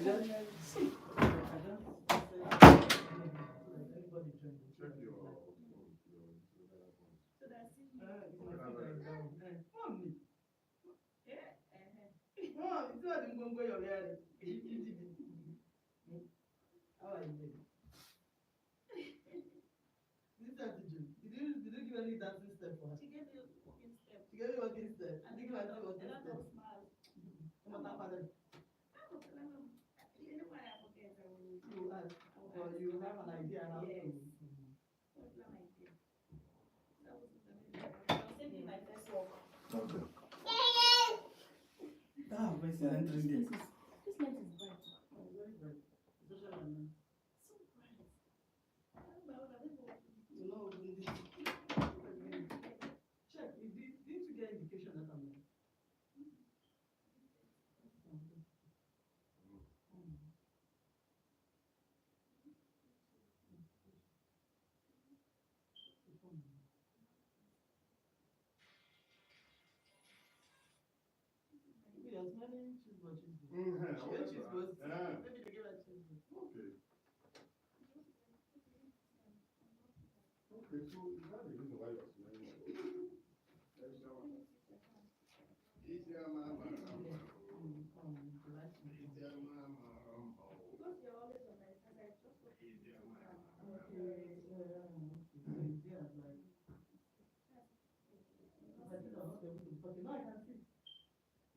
Did you give any dancing step for her? She gave me a walking step. She gave you a walking step. And did you give her walking step? A lot of smiles. Come on, tap her. You ask, or you have an idea how to. Yes. What's an idea? That was amazing. I'm sending my first walk. Okay. Ah, voice is entering there. This light is bright. Oh, very bright. Especially at night. So bright. You know, check. Didn't you get indication that I'm there? Yes, many cheeseburgers. Maybe they give her cheeseburgers. Okay. Okay, so is that the reason why you're smelling like this? Easier, mama. Easier, mama. Because you're always on my side, I just want to Easier, mama. okay, yeah, like. If I sit down, I'll not be able to talk. You know, I can see.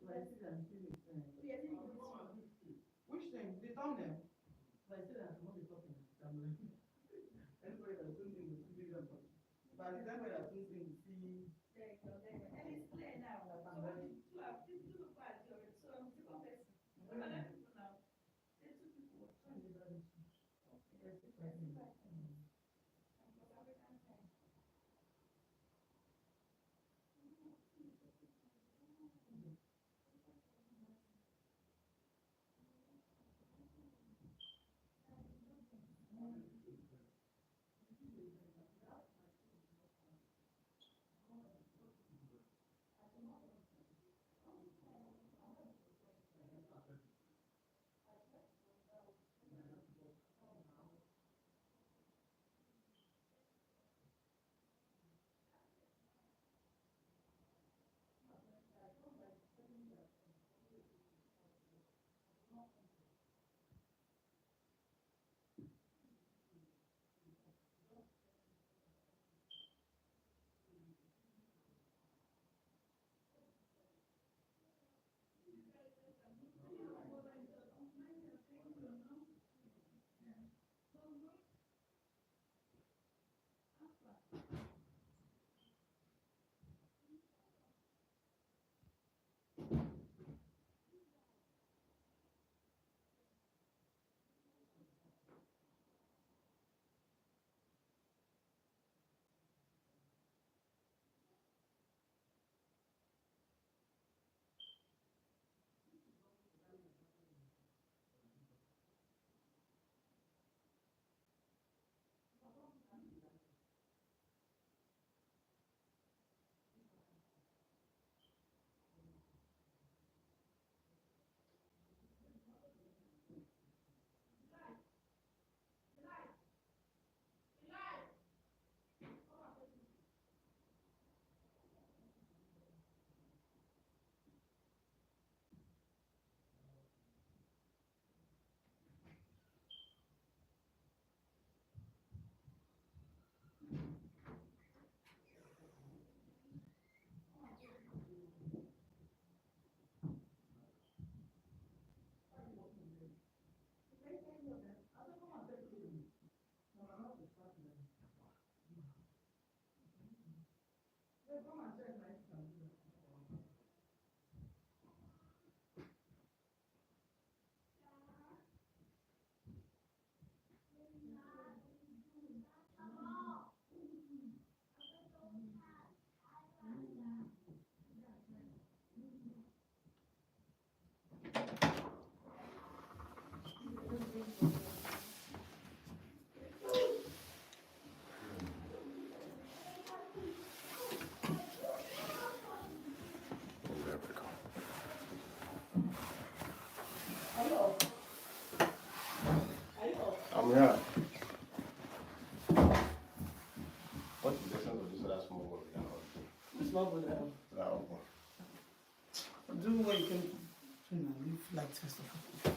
If I sit and see it. Which thing? The thumbnail? If I sit and I'm not be talking. Anybody that tunes in will see me talking. But the time that tunes in will see. And it's clear now. So people look at it already. So I'm still confessing. Other people now. There's two people. Yes, it's right. small brother. Do what you can. Leave light first of all.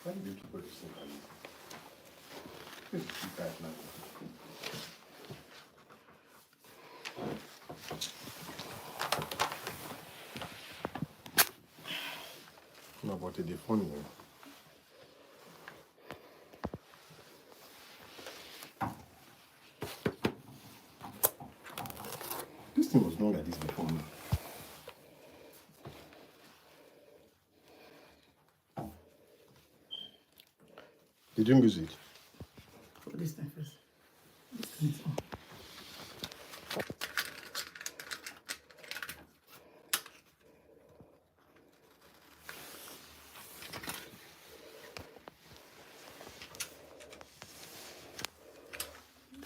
Why did you keep it so early? Keep that now. No, but it's funny. This thing was not like this before me. Did you use it? Put this thing first. This thing is on.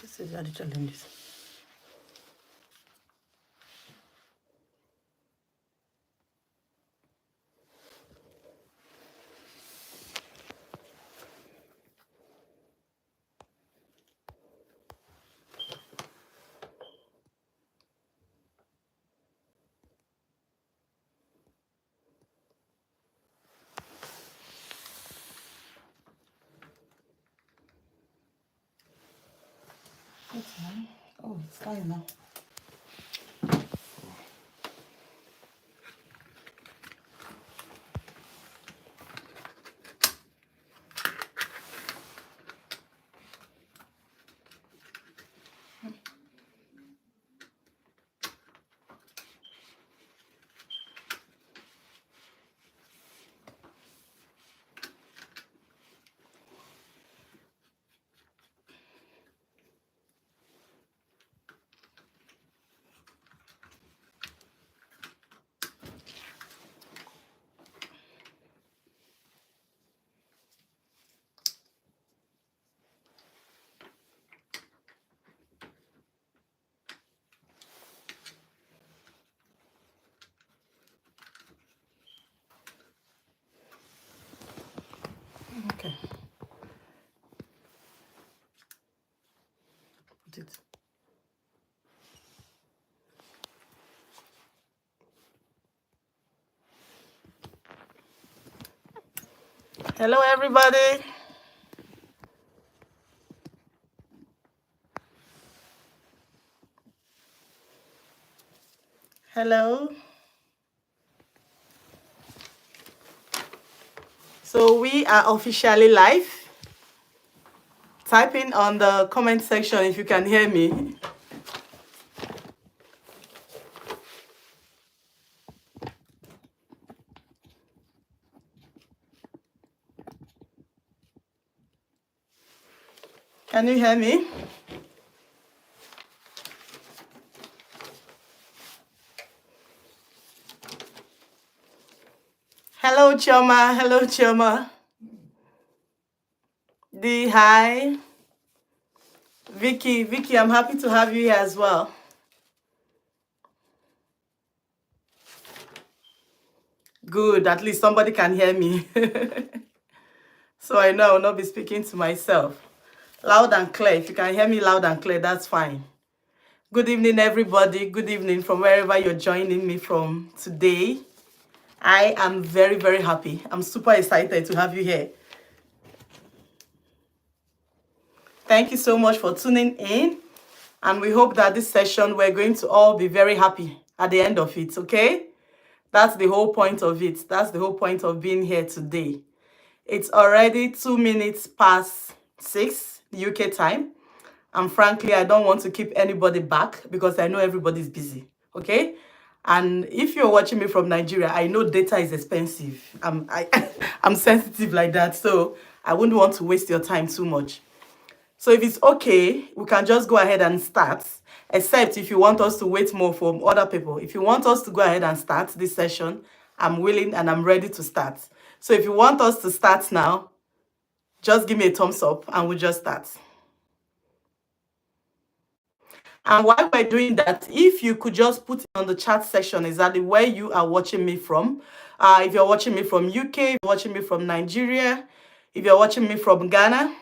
This is the challenges. Oh, it's fine now. Okay. Put it. Hello, everybody. Hello. So we are officially live. Type in on the comment section if you can hear me. Can you hear me? Hello, Chioma. Hello, Chioma. D, hi. Vicky, I'm happy to have you here as well. Good, at least somebody can hear me. So I know I will not be speaking to myself. Loud and clear. If you can hear me loud and clear, that's fine. Good evening, everybody. Good evening from wherever you're joining me from today. I am very, very happy. I'm super excited to have you here. Thank you so much for tuning in. And we hope that this session, we're going to all be very happy at the end of it, okay? That's the whole point of it. That's the whole point of being here today. It's already 2 minutes past 6 UK time. And frankly, I don't want to keep anybody back because I know everybody's busy, okay? And if you're watching me from Nigeria, I know data is expensive. I'm sensitive like that, so I wouldn't want to waste your time too much. So if it's okay, we can just go ahead and start, except if you want us to wait more from other people. If you want us to go ahead and start this session, I'm willing and I'm ready to start. So if you want us to start now, just give me a thumbs up and we'll just start. And while we're doing that, if you could just put on the chat section exactly where you are watching me from. If you're watching me from UK, if you're watching me from Nigeria, if you're watching me from Ghana,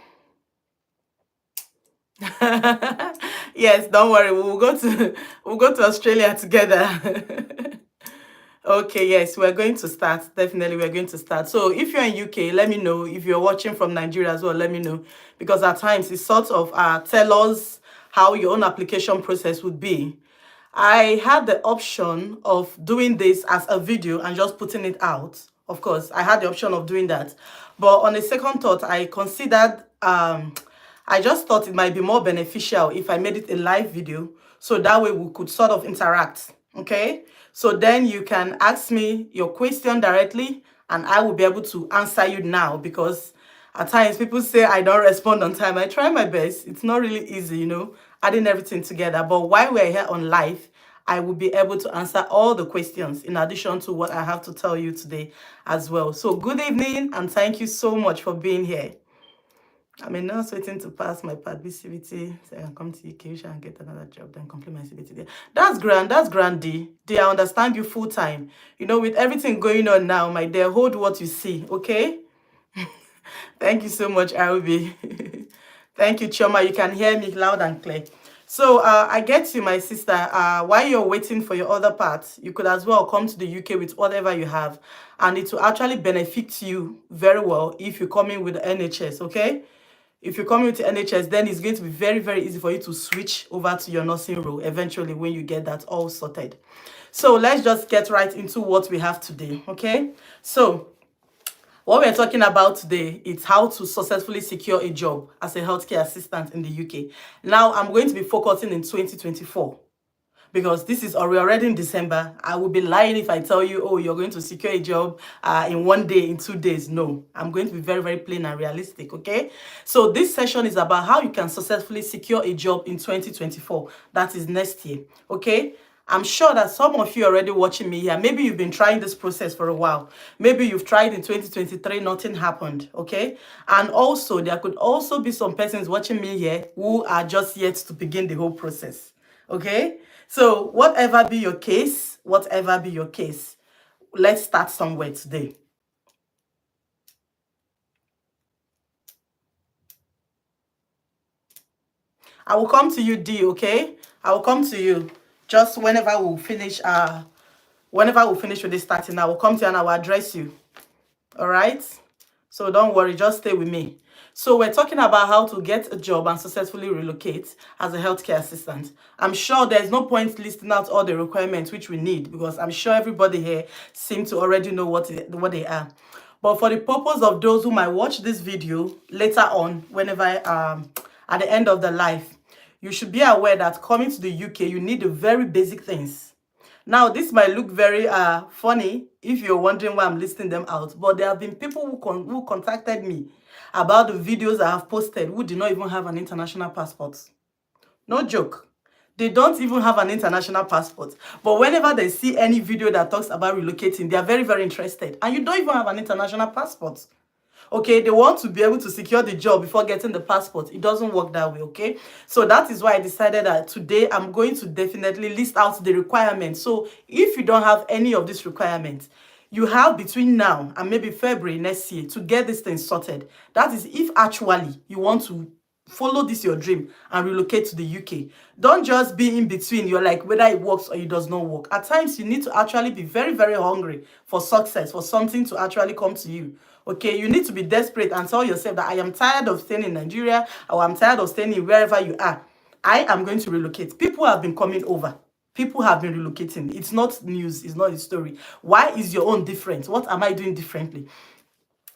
Yes, don't worry. We'll go to Australia together. Okay, yes, we're going to start. Definitely, we're going to start. So if you're in UK, let me know. If you're watching from Nigeria as well, let me know. Because at times it sort of tell us how your own application process would be. I had the option of doing this as a video and just putting it out. Of course, I had the option of doing that. But on a second thought, I considered, I just thought it might be more beneficial if I made it a live video. So that way we could sort of interact. Okay. So then you can ask me your question directly and I will be able to answer you now, because at times people say I don't respond on time. I try my best. It's not really easy, adding everything together. But while we're here on live, I will be able to answer all the questions in addition to what I have to tell you today as well. So good evening and thank you so much for being here. I'm a nurse waiting to pass my Part B CBT, so I can come to UK and get another job, then complete my CBT there. That's grand, D. D, I understand you full time. With everything going on now, my dear, hold what you see, okay? Thank you so much, Arubi. Thank you, Choma. You can hear me loud and clear. So I get you, my sister. While you're waiting for your other parts, you could as well come to the UK with whatever you have. And it will actually benefit you very well if you come in with the NHS, okay? If you come into NHS, then it's going to be very, very easy for you to switch over to your nursing role eventually when you get that all sorted. So let's just get right into what we have today, okay? So what we're talking about today is how to successfully secure a job as a healthcare assistant in the UK. Now, I'm going to be focusing in 2024. Because this is already in December. I would be lying if I tell you, oh, you're going to secure a job in 1 day, in 2 days. No, I'm going to be very, very plain and realistic, okay? So this session is about how you can successfully secure a job in 2024. That is next year, okay? I'm sure that some of you are already watching me here. Maybe you've been trying this process for a while. Maybe you've tried in 2023, nothing happened, okay? And also, there could also be some persons watching me here who are just yet to begin the whole process, okay? So whatever be your case, let's start somewhere today. I will come to you, D, okay? I will come to you just whenever we finish with this starting. I will come to you and I will address you. All right? So don't worry, just stay with me. So we're talking about how to get a job and successfully relocate as a healthcare assistant. I'm sure there's no point listing out all the requirements which we need, because I'm sure everybody here seems to already know what they are. But for the purpose of those who might watch this video later on, whenever at the end of the life, you should be aware that coming to the UK, you need the very basic things. Now, this might look very funny if you're wondering why I'm listing them out, but there have been people who contacted me about the videos I have posted who do not even have an international passport. No joke. They don't even have an international passport. But whenever they see any video that talks about relocating, they are very, very interested. And you don't even have an international passport. Okay, they want to be able to secure the job before getting the passport. It doesn't work that way, okay? So that is why I decided that today I'm going to definitely list out the requirements. So if you don't have any of these requirements, you have between now and maybe February next year to get this thing sorted. That is if actually you want to follow this your dream and relocate to the UK. Don't just be in between. You're like whether it works or it does not work. At times you need to actually be very, very hungry for success, for something to actually come to you. Okay, you need to be desperate and tell yourself that I am tired of staying in Nigeria, or I'm tired of staying in wherever you are. I am going to relocate. People have been coming over. People have been relocating. It's not news. It's not a story. Why is your own different? What am I doing differently?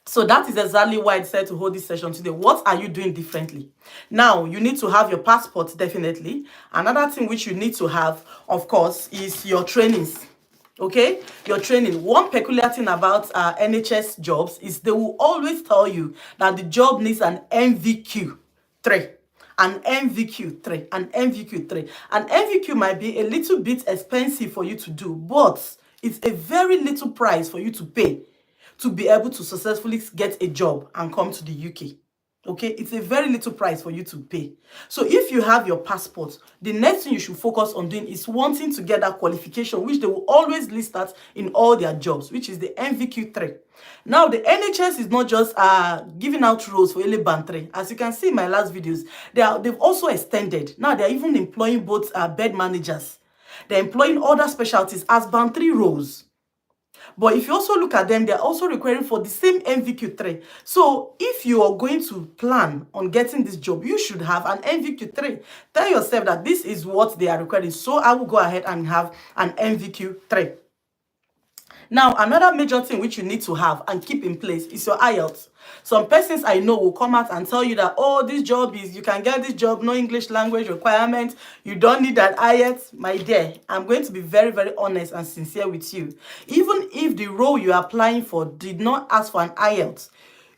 So that is exactly why I decided to hold this session today. What are you doing differently? Now, you need to have your passport, definitely. Another thing which you need to have, of course, is your trainings. Okay, your training. One peculiar thing about NHS jobs is they will always tell you that the job needs an MVQ 3, an MVQ 3, an MVQ 3. An MVQ might be a little bit expensive for you to do, but it's a very little price for you to pay to be able to successfully get a job and come to the UK. Okay, it's a very little price for you to pay. So if you have your passport, the next thing you should focus on doing is wanting to get that qualification, which they will always list that in all their jobs, which is the NVQ3. Now, the NHS is not just giving out roles for only band 3. As you can see in my last videos, they've also extended. Now, they're even employing both bed managers. They're employing other specialties as band 3 roles. But if you also look at them, they're also requiring for the same NVQ3. So if you are going to plan on getting this job, you should have an NVQ3. Tell yourself that this is what they are requiring. So I will go ahead and have an NVQ3. Now, another major thing which you need to have and keep in place is your IELTS. Some persons I know will come out and tell you that, oh, this job is, you can get this job, no English language requirement, you don't need an IELTS. My dear, I'm going to be very, very honest and sincere with you. Even if the role you are applying for did not ask for an IELTS,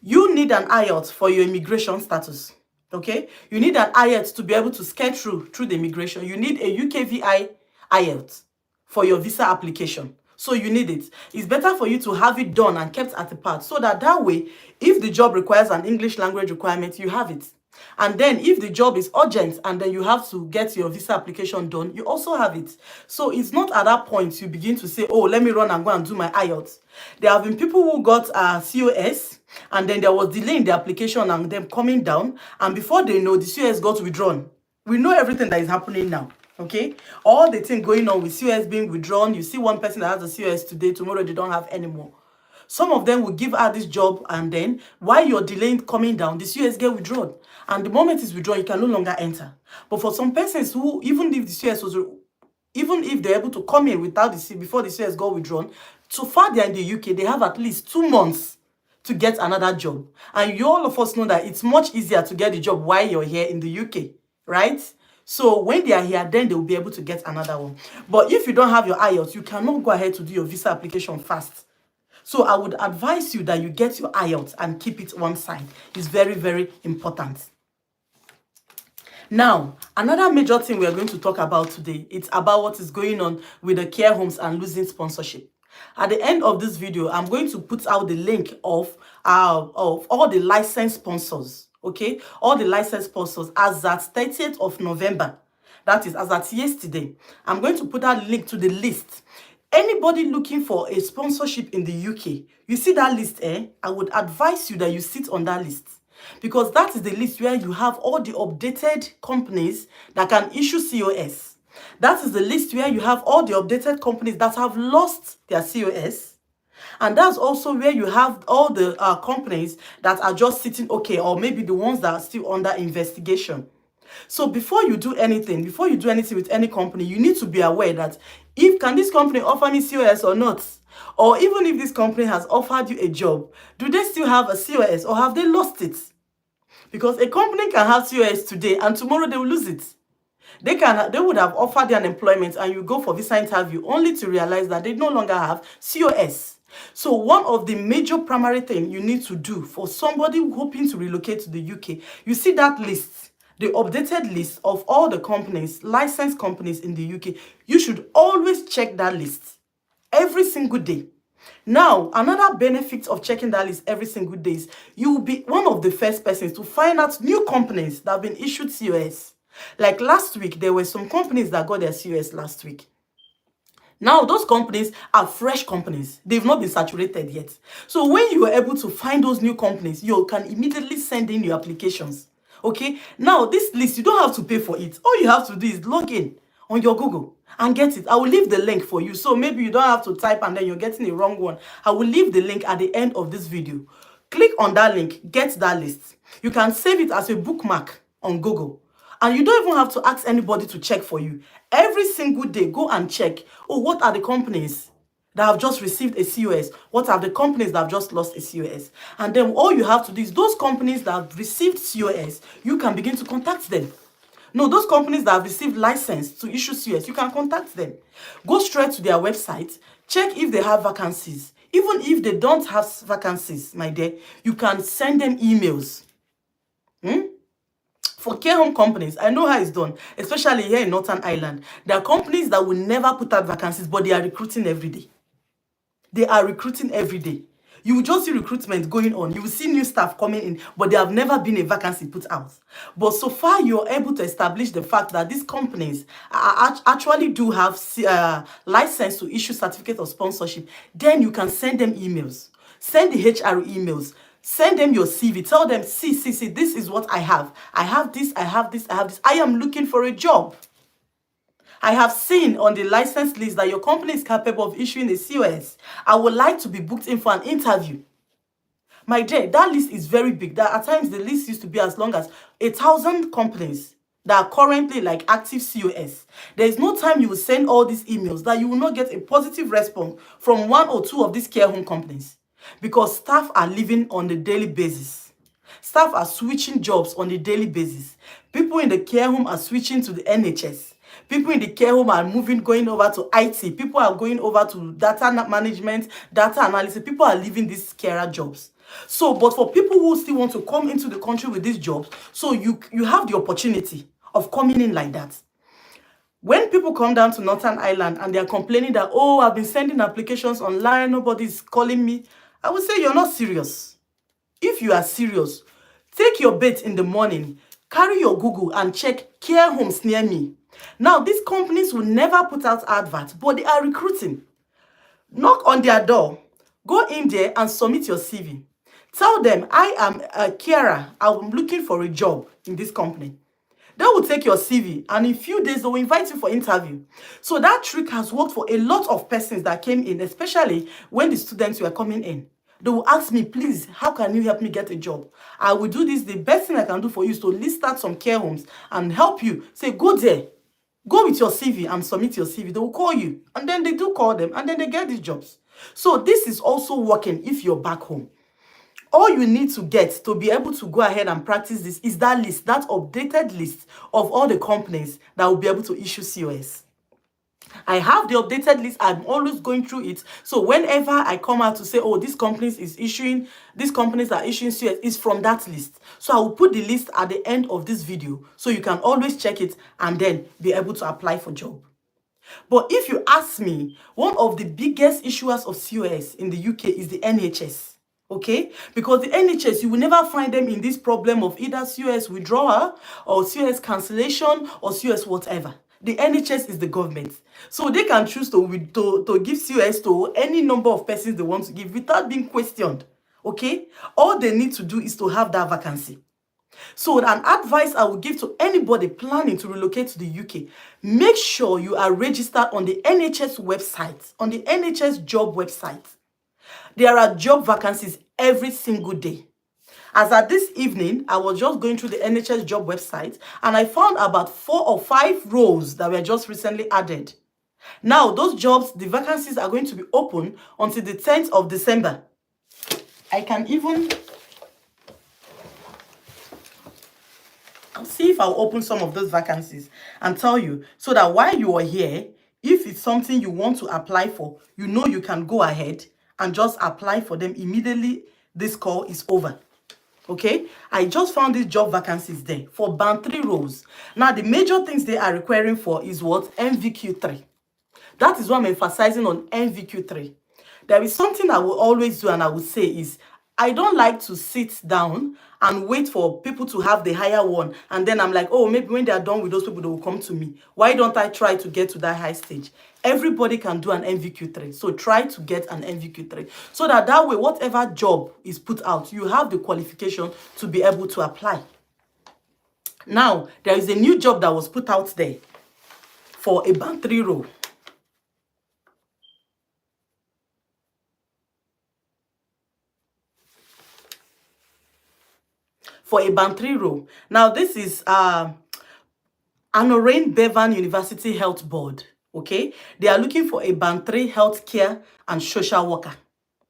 you need an IELTS for your immigration status. Okay? You need an IELTS to be able to scale through the immigration. You need a UKVI IELTS for your visa application. So you need it. It's better for you to have it done and kept at a part so that way, if the job requires an English language requirement, you have it. And then if the job is urgent and then you have to get your visa application done, you also have it. So it's not at that point you begin to say, oh, let me run and go and do my IELTS. There have been people who got COS and then there was delay in the application and them coming down. And before they know, the COS got withdrawn. We know everything that is happening now. Okay, all the thing going on with COS being withdrawn. You see one person that has a COS today, tomorrow they don't have anymore. Some of them will give her this job and then while you're delaying coming down, the COS get withdrawn. And the moment it's withdrawn, you can no longer enter. But for some persons who, even if they're able to come in without before the COS got withdrawn, so far they're in the UK, they have at least 2 months to get another job. And you all of us know that it's much easier to get the job while you're here in the UK, right? So when they are here, then they will be able to get another one. But if you don't have your IELTS, you cannot go ahead to do your visa application fast. So I would advise you that you get your IELTS and keep it one side. It's very, very important. Now, another major thing we are going to talk about today, it's about what is going on with the care homes and losing sponsorship. At the end of this video, I'm going to put out the link of all the licensed sponsors. Okay, all the licensed sponsors as at 30th of November. That is as at yesterday. I'm going to put that link to the list. Anybody looking for a sponsorship in the UK, you see that list, I would advise you that you sit on that list. Because that is the list where you have all the updated companies that can issue COS. That is the list where you have all the updated companies that have lost their COS. And that's also where you have all the companies that are just sitting okay, or maybe the ones that are still under investigation. So before you do anything with any company, you need to be aware that can this company offer me COS or not? Or even if this company has offered you a job, do they still have a COS or have they lost it? Because a company can have COS today and tomorrow they will lose it. They would have offered you an employment and you go for visa interview only to realize that they no longer have COS. So one of the major primary things you need to do for somebody hoping to relocate to the UK, you see that list, the updated list of all the companies, licensed companies in the UK. You should always check that list every single day. Now, another benefit of checking that list every single day is you will be one of the first persons to find out new companies that have been issued COS. Like last week, there were some companies that got their COS last week. Now, those companies are fresh companies. They've not been saturated yet. So when you are able to find those new companies, you can immediately send in your applications. Okay? Now, this list, you don't have to pay for it. All you have to do is log in on your Google and get it. I will leave the link for you. So maybe you don't have to type and then you're getting the wrong one. I will leave the link at the end of this video. Click on that link, get that list. You can save it as a bookmark on Google. And you don't even have to ask anybody to check for you. Every single day, go and check. Oh, what are the companies that have just received a COS? What are the companies that have just lost a COS? And then all you have to do is those companies that have received COS, you can begin to contact them. No, those companies that have received license to issue COS, you can contact them. Go straight to their website, check if they have vacancies. Even if they don't have vacancies, my dear, you can send them emails. For care home companies, I know how it's done, especially here in Northern Ireland. There are companies that will never put out vacancies, but they are recruiting every day. They are recruiting every day. You will just see recruitment going on. You will see new staff coming in, but there have never been a vacancy put out. But so far, you're able to establish the fact that these companies actually do have license to issue certificate of sponsorship. Then you can send them emails. Send the HR emails. Send them your CV. Tell them, see, this is what I have. I have this, I have this, I have this. I am looking for a job. I have seen on the license list that your company is capable of issuing a COS. I would like to be booked in for an interview. My dear, that list is very big. That at times the list used to be as long as 1,000 companies that are currently like active COS. There is no time you will send all these emails that you will not get a positive response from 1 or 2 of these care home companies, because staff are living on a daily basis. Staff are switching jobs on a daily basis. People in the care home are switching to the NHS. People in the care home are going over to IT. People are going over to data management, data analysis. People are leaving these carer jobs. So, but for people who still want to come into the country with these jobs, so you have the opportunity of coming in like that. When people come down to Northern Ireland and they're complaining that, oh, I've been sending applications online, nobody's calling me, I would say you're not serious. If you are serious, take your bait in the morning, carry your Google and check care homes near me. Now, these companies will never put out adverts, but they are recruiting. Knock on their door. Go in there and submit your CV. Tell them, I am a carer. I'm looking for a job in this company. They will take your CV, and in a few days, they will invite you for interview. So that trick has worked for a lot of persons that came in, especially when the students were coming in. They will ask me, please, how can you help me get a job? I will do this. The best thing I can do for you is to list out some care homes and help you. Say, go there. Go with your CV and submit your CV. They will call you. And then they do call them. And then they get these jobs. So this is also working if you're back home. All you need to get to be able to go ahead and practice this is that list, that updated list of all the companies that will be able to issue COS. I have the updated list. I'm always going through it. So whenever I come out to say, oh, these companies are issuing COS, is from that list. So I will put the list at the end of this video so you can always check it and then be able to apply for job. But if you ask me, one of the biggest issuers of COS in the UK is the NHS. Okay, because the NHS, you will never find them in this problem of either COS withdrawal or COS cancellation or COS whatever. The NHS is the government. So they can choose to give COS to any number of persons they want to give without being questioned. Okay, all they need to do is to have that vacancy. So an advice I would give to anybody planning to relocate to the UK, make sure you are registered on the NHS website, on the NHS job website. There are job vacancies every single day. As at this evening, I was just going through the NHS job website and I found about 4 or 5 roles that were just recently added. Now, those jobs, the vacancies are going to be open until the 10th of December. I can even see if I'll open some of those vacancies and tell you, so that while you are here, if it's something you want to apply for, you know you can go ahead and just apply for them immediately this call is over. Okay, I just found these job vacancies there for band 3 roles. Now, the major things they are requiring for is what? NVQ3. That is what I'm emphasizing on, NVQ3. There is something I will always do and I will say is, I don't like to sit down and wait for people to have the higher one. And then I'm like, oh, maybe when they are done with those people, they will come to me. Why don't I try to get to that high stage? Everybody can do an NVQ3. So try to get an NVQ3. So that way, whatever job is put out, you have the qualification to be able to apply. Now, there is a new job that was put out there for a band 3 role. For a band 3 role. Now, this is Anorain Bevan University Health Board. Okay, they are looking for a band 3 healthcare and social worker.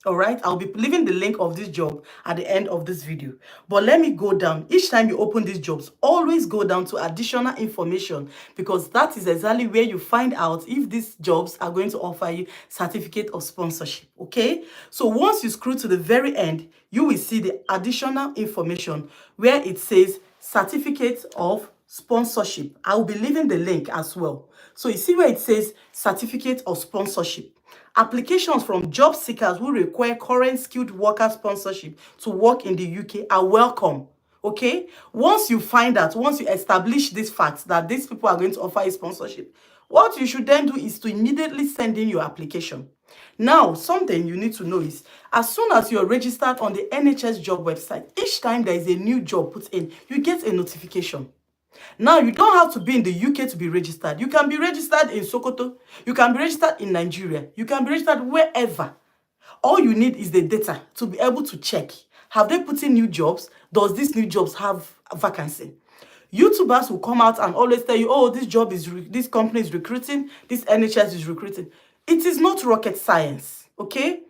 All right, I'll be leaving the link of this job at the end of this video. But let me go down. Each time you open these jobs, always go down to additional information, because that is exactly where you find out if these jobs are going to offer you certificate of sponsorship. Okay, so once you scroll to the very end, you will see the additional information where it says certificate of sponsorship. I will be leaving the link as well. So you see where it says certificate of sponsorship. Applications from job seekers who require current skilled worker sponsorship to work in the UK are welcome. Okay? Once you find out, once you establish this fact that these people are going to offer a sponsorship, what you should then do is to immediately send in your application. Now, something you need to know is, as soon as you're registered on the NHS job website, each time there is a new job put in, you get a notification. Now, you don't have to be in the UK to be registered. You can be registered in Sokoto. You can be registered in Nigeria. You can be registered wherever. All you need is the data to be able to check. Have they put in new jobs? Does these new jobs have a vacancy? YouTubers will come out and always tell you, oh, this company is recruiting, this NHS is recruiting. It is not rocket science, okay?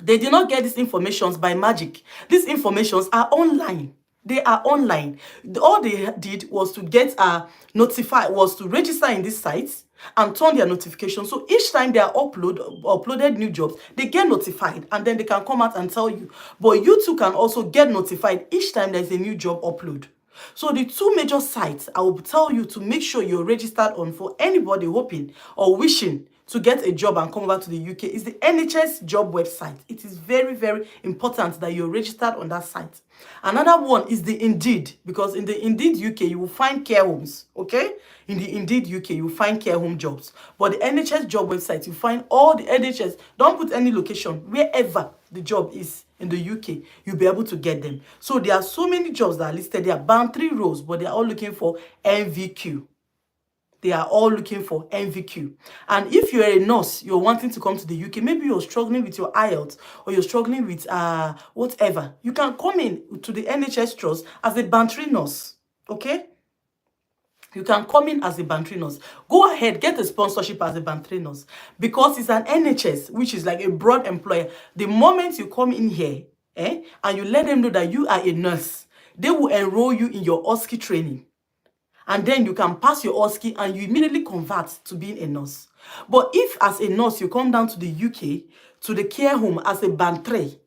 They did not get these informations by magic. These informations are online. They are online. All they did was to get was to register in these sites and turn their notifications. So each time they are uploaded new jobs, they get notified and then they can come out and tell you. But you too can also get notified each time there's a new job upload. So the two major sites I will tell you to make sure you're registered on for anybody hoping or wishing to get a job and come over to the UK is the NHS job website. It is very, very important that you're registered on that site. Another one is the Indeed, because in the Indeed UK, you will find care homes, okay? In the Indeed UK, you will find care home jobs. But the NHS job website, you find all the NHS. Don't put any location. Wherever the job is in the UK, you'll be able to get them. So there are so many jobs that are listed. There are band 3 roles, but they're all looking for NVQ. They are all looking for NVQ. And if you're a nurse, you're wanting to come to the UK, maybe you're struggling with your IELTS or you're struggling with whatever, you can come in to the NHS Trust as a band 3 nurse, okay? You can come in as a band 3 nurse. Go ahead, get a sponsorship as a band 3 nurse because it's an NHS, which is like a broad employer. The moment you come in here and you let them know that you are a nurse, they will enroll you in your OSCE training. And then you can pass your OSCE and you immediately convert to being a nurse. But if as a nurse you come down to the UK, to the care home as a band 3,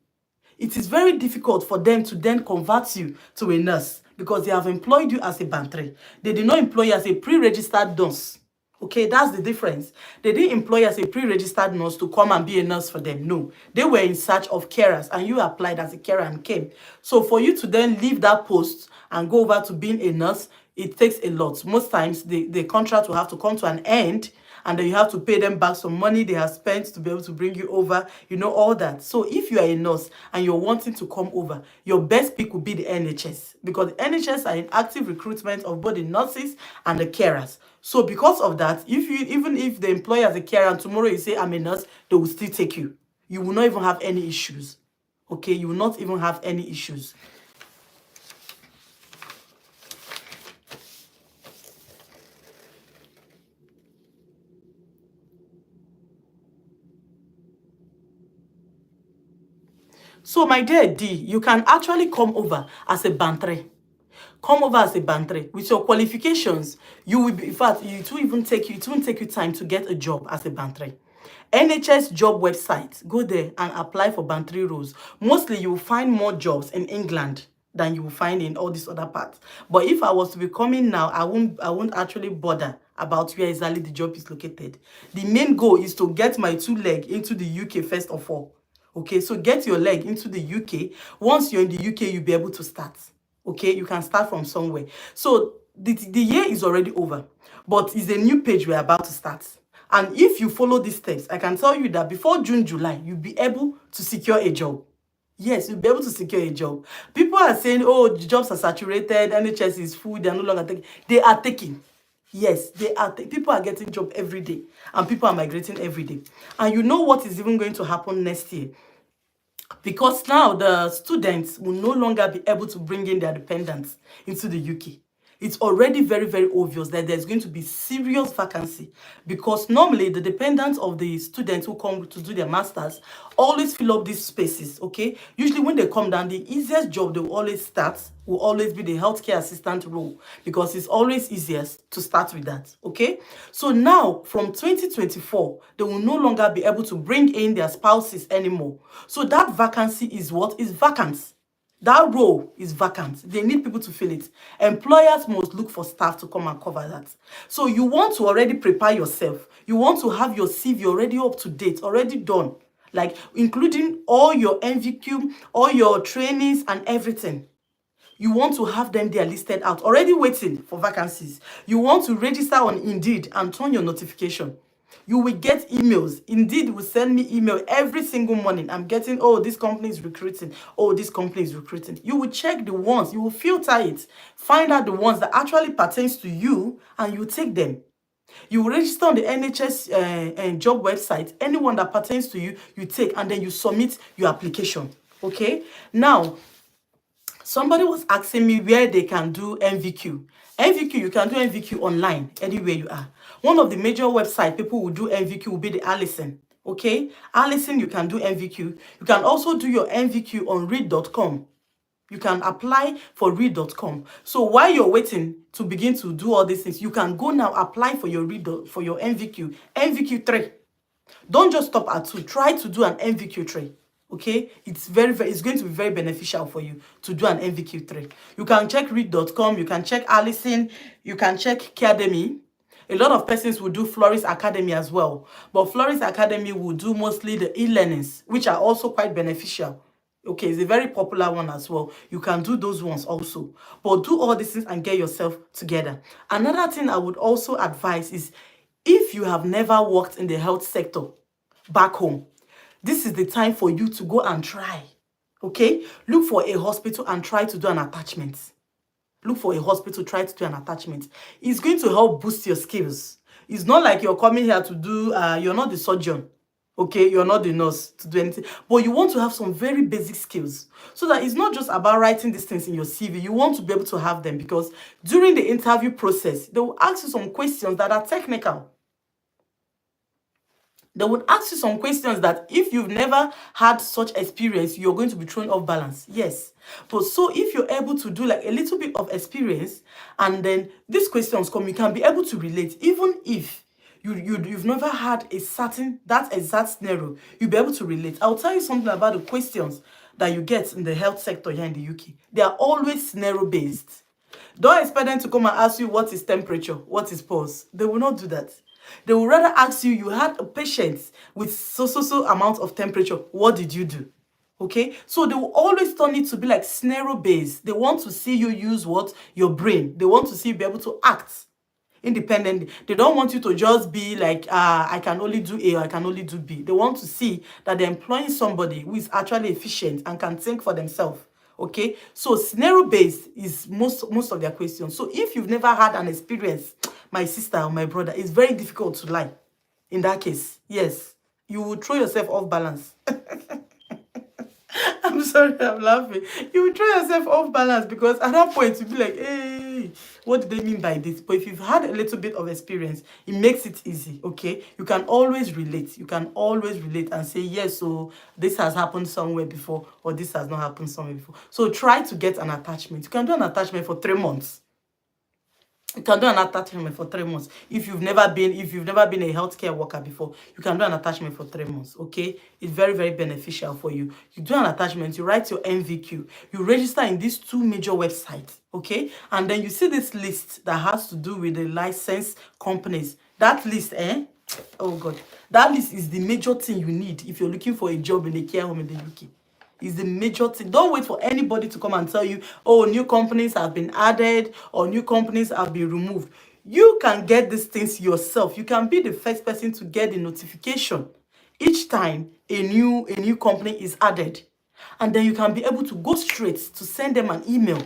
it is very difficult for them to then convert you to a nurse because they have employed you as a band 3. They did not employ you as a pre-registered nurse. Okay, that's the difference. They didn't employ you as a pre-registered nurse to come and be a nurse for them. No, they were in search of carers and you applied as a carer and came. So for you to then leave that post and go over to being a nurse, it takes a lot. Most times the contract will have to come to an end and then you have to pay them back some money they have spent to be able to bring you over, you know, all that. So if you are a nurse and you're wanting to come over, your best pick would be the NHS because the NHS are in active recruitment of both the nurses and the carers. So because of that, even if the employer is a carer and tomorrow you say I'm a nurse, they will still take you. You will not even have any issues. Okay, you will not even have any issues. So my dear D, you can actually come over as a band 3. Come over as a band 3 with your qualifications. You will be, in fact, it won't take you time to get a job as a band 3. NHS job website, go there and apply for band 3 roles. Mostly you will find more jobs in England than you will find in all these other parts. But if I was to be coming now, I won't actually bother about where exactly the job is located. The main goal is to get my 2 legs into the UK first of all. Okay, so get your leg into the UK. Once you're in the UK, you'll be able to start. Okay, you can start from somewhere. So the year is already over, but it's a new page we're about to start. And if you follow these steps, I can tell you that before June, July, you'll be able to secure a job. Yes, you'll be able to secure a job. People are saying, oh, the jobs are saturated, NHS is full, they're no longer taking. They are taking. Yes, they are. People are getting job every day and people are migrating every day. And you know what is even going to happen next year? Because now the students will no longer be able to bring in their dependents into the UK. It's already very, very obvious that there's going to be serious vacancy because normally the dependents of the students who come to do their masters always fill up these spaces, okay? Usually when they come down, the easiest job they will always start will always be the healthcare assistant role because it's always easiest to start with that, okay? So now from 2024, they will no longer be able to bring in their spouses anymore. So that vacancy is what is vacant. That role is vacant. They need people to fill it. Employers must look for staff to come and cover that. So you want to already prepare yourself. You want to have your CV already up to date, already done, like including all your NVQ, all your trainings and everything. You want to have them there listed out, already waiting for vacancies. You want to register on Indeed and turn your notification. You will get emails. Indeed will send me email every single morning. I'm getting, oh, this company is recruiting. Oh, this company is recruiting. You will check the ones, you will filter it, find out the ones that actually pertains to you, and you take them. You will register on the NHS job website. Anyone that pertains to you, you take, and then you submit your application. Okay? Now, somebody was asking me where they can do NVQ. NVQ, you can do NVQ online, anywhere you are. One of the major websites people will do NVQ will be the Allison. Okay? Allison, you can do NVQ. You can also do your NVQ on read.com. You can apply for read.com. So while you're waiting to begin to do all these things, you can go now apply for your for your NVQ. NVQ 3. Don't just stop at 2. Try to do an NVQ 3. Okay, it's it's going to be very beneficial for you to do an NVQ 3. You can check read.com, you can check Allison, you can check Academy. A lot of persons will do Florist Academy as well, but Florist Academy will do mostly the e-learnings, which are also quite beneficial. Okay, it's a very popular one as well. You can do those ones also, but do all these things and get yourself together. Another thing I would also advise is, if you have never worked in the health sector back home, this is the time for you to go and try. Okay? Look for a hospital and try to do an attachment. Look for a hospital, try to do an attachment. It's going to help boost your skills. It's not like you're coming here to do, you're not the surgeon. Okay, you're not the nurse to do anything. But you want to have some very basic skills. So that it's not just about writing these things in your CV. You want to be able to have them, because during the interview process, they will ask you some questions that are technical. They would ask you some questions that if you've never had such experience, you're going to be thrown off balance. Yes. But so if you're able to do like a little bit of experience, and then these questions come, you can be able to relate. Even if you've never had that exact scenario, you'll be able to relate. I'll tell you something about the questions that you get in the health sector here in the UK. They are always scenario based. Don't expect them to come and ask you what is temperature, what is pulse. They will not do that. They will rather ask you, you had a patient with so amount of temperature. What did you do? Okay, so they will always turn it to be like scenario based. They want to see you use what? Your brain. They want to see you be able to act independently. They don't want you to just be like, I can only do A or I can only do B. They want to see that they're employing somebody who is actually efficient and can think for themselves. Okay, so scenario based is most of their questions. So if you've never had an experience, my sister or my brother, it's very difficult to lie. In that case, yes, you will throw yourself off balance. I'm sorry, I'm laughing. You will throw yourself off balance, because at that point you'll be like, hey, what do they mean by this? But if you've had a little bit of experience, it makes it easy. Okay, you can always relate. You can always relate and say, yes, so this has happened somewhere before, or this has not happened somewhere before. So try to get an attachment. You can do an attachment for 3 months. You can do an attachment for 3 months. If you've never been a healthcare worker before, you can do an attachment for 3 months. Okay, it's very, very beneficial for you. You do an attachment, you write your NVQ, you register in these 2 major websites. Okay, and then you see this list that has to do with the licensed companies. That list, oh God, that list is the major thing you need if you're looking for a job in a care home in the UK. Is the major thing. Don't wait for anybody to come and tell you, oh, new companies have been added or new companies have been removed. You can get these things yourself. You can be the first person to get the notification each time a new company is added. And then you can be able to go straight to send them an email.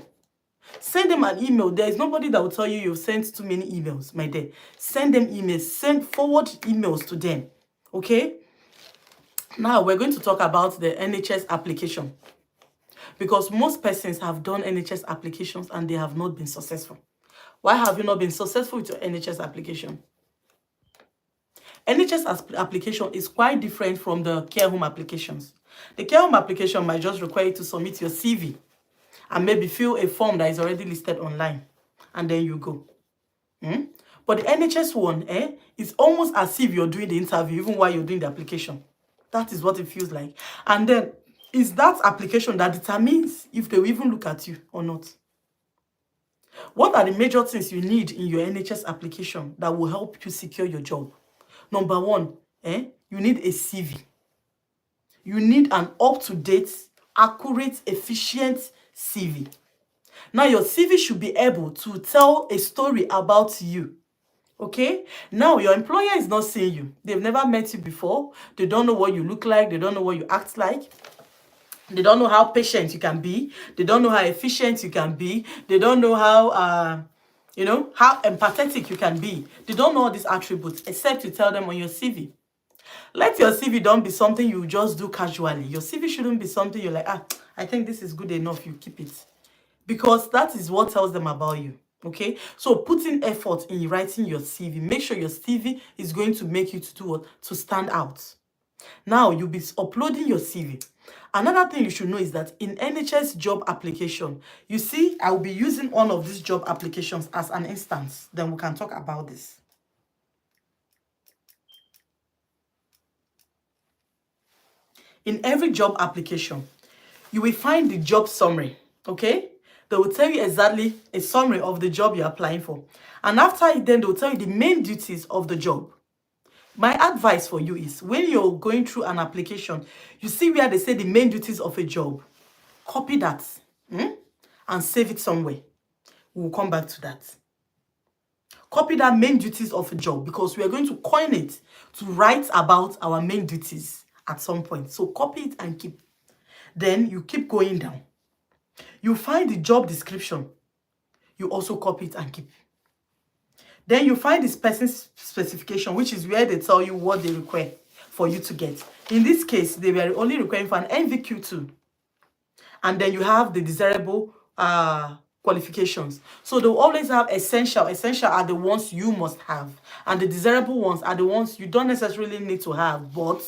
Send them an email. There is nobody that will tell you you've sent too many emails, my dear. Send them emails. Forward emails to them. Okay? Now we're going to talk about the NHS application, because most persons have done NHS applications and they have not been successful. Why have you not been successful with your NHS application? NHS application is quite different from the care home applications. The care home application might just require you to submit your CV and maybe fill a form that is already listed online, and then you go. But the NHS one, it's almost as if you're doing the interview even while you're doing the application. That is what it feels like. And then Is that application that determines if they will even look at you or not. What are the major things you need in your NHS application that will help you secure your job? Number one, you need a CV. You need an up-to-date, accurate, efficient CV. Now, your CV should be able to tell a story about you. Okay? Now, your employer is not seeing you. They've never met you before. They don't know what you look like. They don't know what you act like. They don't know how patient you can be. They don't know how efficient you can be. They don't know how, how empathetic you can be. They don't know all these attributes except you tell them on your CV. Let your CV don't be something you just do casually. Your CV shouldn't be something you're like, I think this is good enough. You keep it. Because that is what tells them about you. Okay? So put in effort in writing your CV. Make sure your CV is going to make you to do what? To stand out. Now you'll be uploading your CV. Another thing you should know is that in NHS job application, you see, I will be using one of these job applications as an instance. Then we can talk about this. In every job application, you will find the job summary, okay? They will tell you exactly a summary of the job you're applying for. And after it, then they'll tell you the main duties of the job. My advice for you is when you're going through an application, you see where they say the main duties of a job, copy that and save it somewhere. We'll come back to that. Copy that main duties of a job because we are going to coin it to write about our main duties at some point. So copy it and keep. Then you keep going down. You find the job description. You also copy it and keep. Then you find this person's specification, which is where they tell you what they require for you to get. In this case, they were only requiring for an NVQ2. And then you have the desirable qualifications. So they'll always have essential. Essential are the ones you must have. And the desirable ones are the ones you don't necessarily need to have, but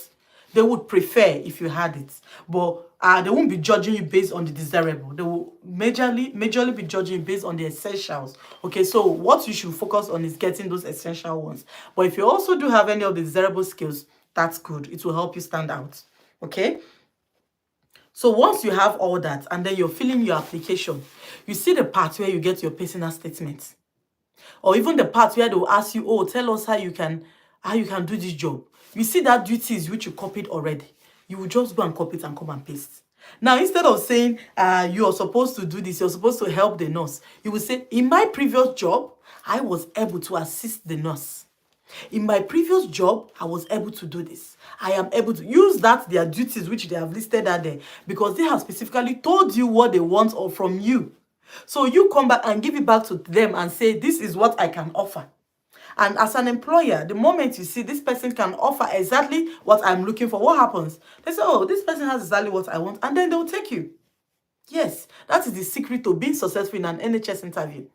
they would prefer if you had it. But they won't be judging you based on the desirable. They will majorly be judging you based on the essentials. Okay, so what you should focus on is getting those essential ones. But if you also do have any of the desirable skills, that's good. It will help you stand out. Okay. So once you have all that and then you're filling your application, you see the part where you get your personal statement. Or even the part where they will ask you, oh, tell us how you can do this job. You see that duties which you copied already. You will just go and copy it and come and paste. Now, instead of saying you are supposed to do this, you're supposed to help the nurse, you will say, in my previous job, I was able to assist the nurse. In my previous job, I was able to do this. I am able to use that, their duties, which they have listed out there, because they have specifically told you what they want or from you. So you come back and give it back to them and say, this is what I can offer. And as an employer, the moment you see this person can offer exactly what I'm looking for, what happens? They say, oh, this person has exactly what I want, and then they'll take you. Yes, that is the secret to being successful in an NHS interview.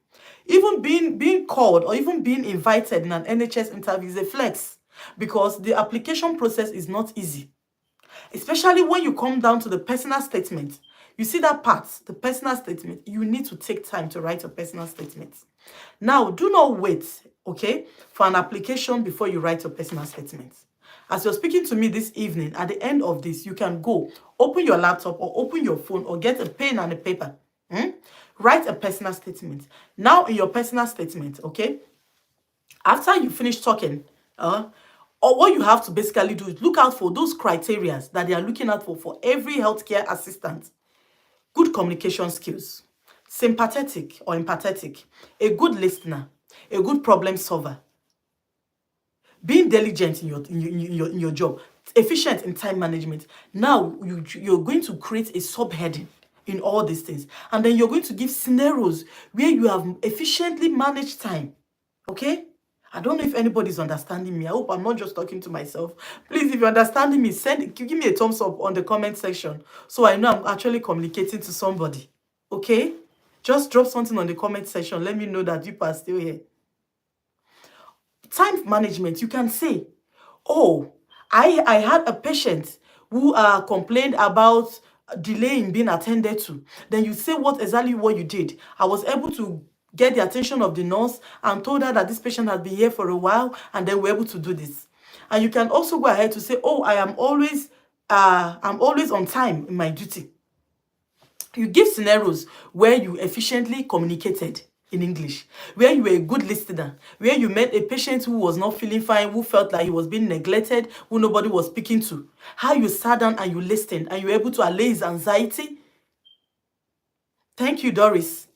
Even being called or even being invited in an NHS interview is a flex because the application process is not easy. Especially when you come down to the personal statement. You see that part, the personal statement, you need to take time to write your personal statement. Now, do not wait, okay, for an application before you write your personal statement. As you're speaking to me this evening, at the end of this, you can go, open your laptop or open your phone or get a pen and a paper. Write a personal statement. Now, in your personal statement, okay, after you finish talking, or what you have to basically do is look out for those criteria that they are looking out for every healthcare assistant. Good communication skills, sympathetic or empathetic, a good listener, a good problem solver, being diligent in your job, efficient in time management. Now you're going to create a subheading in all these things, and then you're going to give scenarios where you have efficiently managed time. Okay? I don't know if anybody's understanding me. I hope I'm not just talking to myself. Please, if you're understanding me, give me a thumbs up on the comment section so I know I'm actually communicating to somebody. Okay? Just drop something on the comment section. Let me know that you are still here. Time management, you can say, oh, I had a patient who complained about delay in being attended to. Then you say exactly what you did. I was able to get the attention of the nurse and told her that this patient had been here for a while, and then we're able to do this. And you can also go ahead to say, oh, I am always I'm always on time in my duty. You give scenarios where you efficiently communicated in English, where you were a good listener, where you met a patient who was not feeling fine, who felt like he was being neglected, who nobody was speaking to. How you sat down and you listened and you were able to allay his anxiety. Thank you, Doris.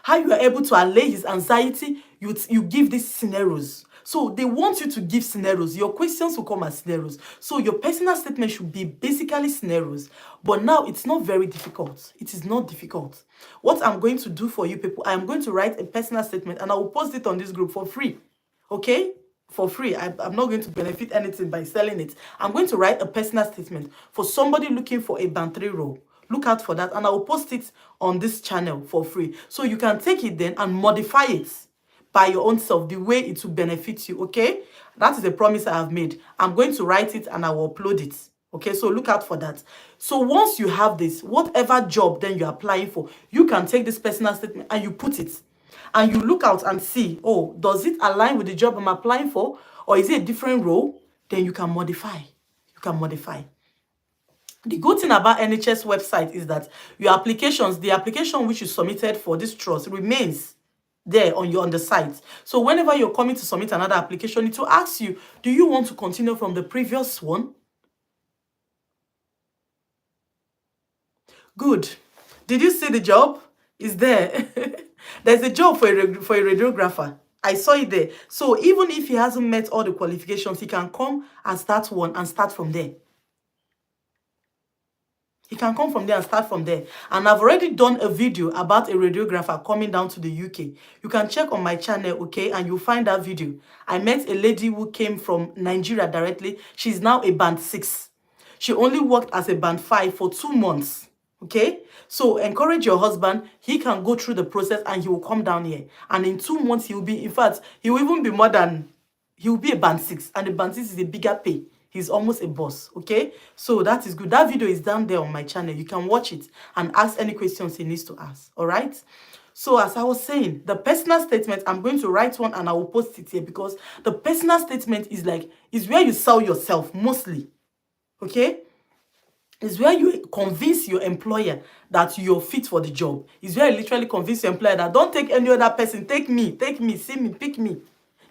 How you are able to allay his anxiety, you give these scenarios. So they want you to give scenarios. Your questions will come as scenarios. So your personal statement should be basically scenarios. But now it's not very difficult. It is not difficult. What I'm going to do for you people, I'm going to write a personal statement and I will post it on this group for free. Okay? For free. I'm not going to benefit anything by selling it. I'm going to write a personal statement for somebody looking for a band 3 role. Look out for that and I will post it on this channel for free. So you can take it then and modify it by your own self, the way it will benefit you, okay? That is a promise I have made. I'm going to write it and I will upload it, okay? So look out for that. So once you have this, whatever job then you're applying for, you can take this personal statement and you put it. And you look out and see, oh, does it align with the job I'm applying for? Or is it a different role? Then you can modify. You can modify. The good thing about NHS website is that your applications, the application which you submitted for this trust remains there on the site. So whenever you're coming to submit another application, it will ask you, do you want to continue from the previous one? Good. Did you see the job? It's there. There's a job for a radiographer. I saw it there. So even if he hasn't met all the qualifications, he can come and start one and start from there. He can come from there and start from there. And I've already done a video about a radiographer coming down to the UK. You can check on my channel, okay, and you'll find that video. I met a lady who came from Nigeria directly. She's now a band 6. She only worked as a band 5 for 2 months, okay? So encourage your husband. He can go through the process and he will come down here. And in 2 months, he will be, in fact, he will even be more than, he will be a band 6. And the band 6 is a bigger pay. He's almost a boss, okay? So that is good. That video is down there on my channel. You can watch it and ask any questions he needs to ask, all right? So as I was saying, the personal statement, I'm going to write one and I will post it here because the personal statement is where you sell yourself mostly, okay? It's where you convince your employer that you're fit for the job. It's where you literally convince your employer that don't take any other person, take me, see me, pick me.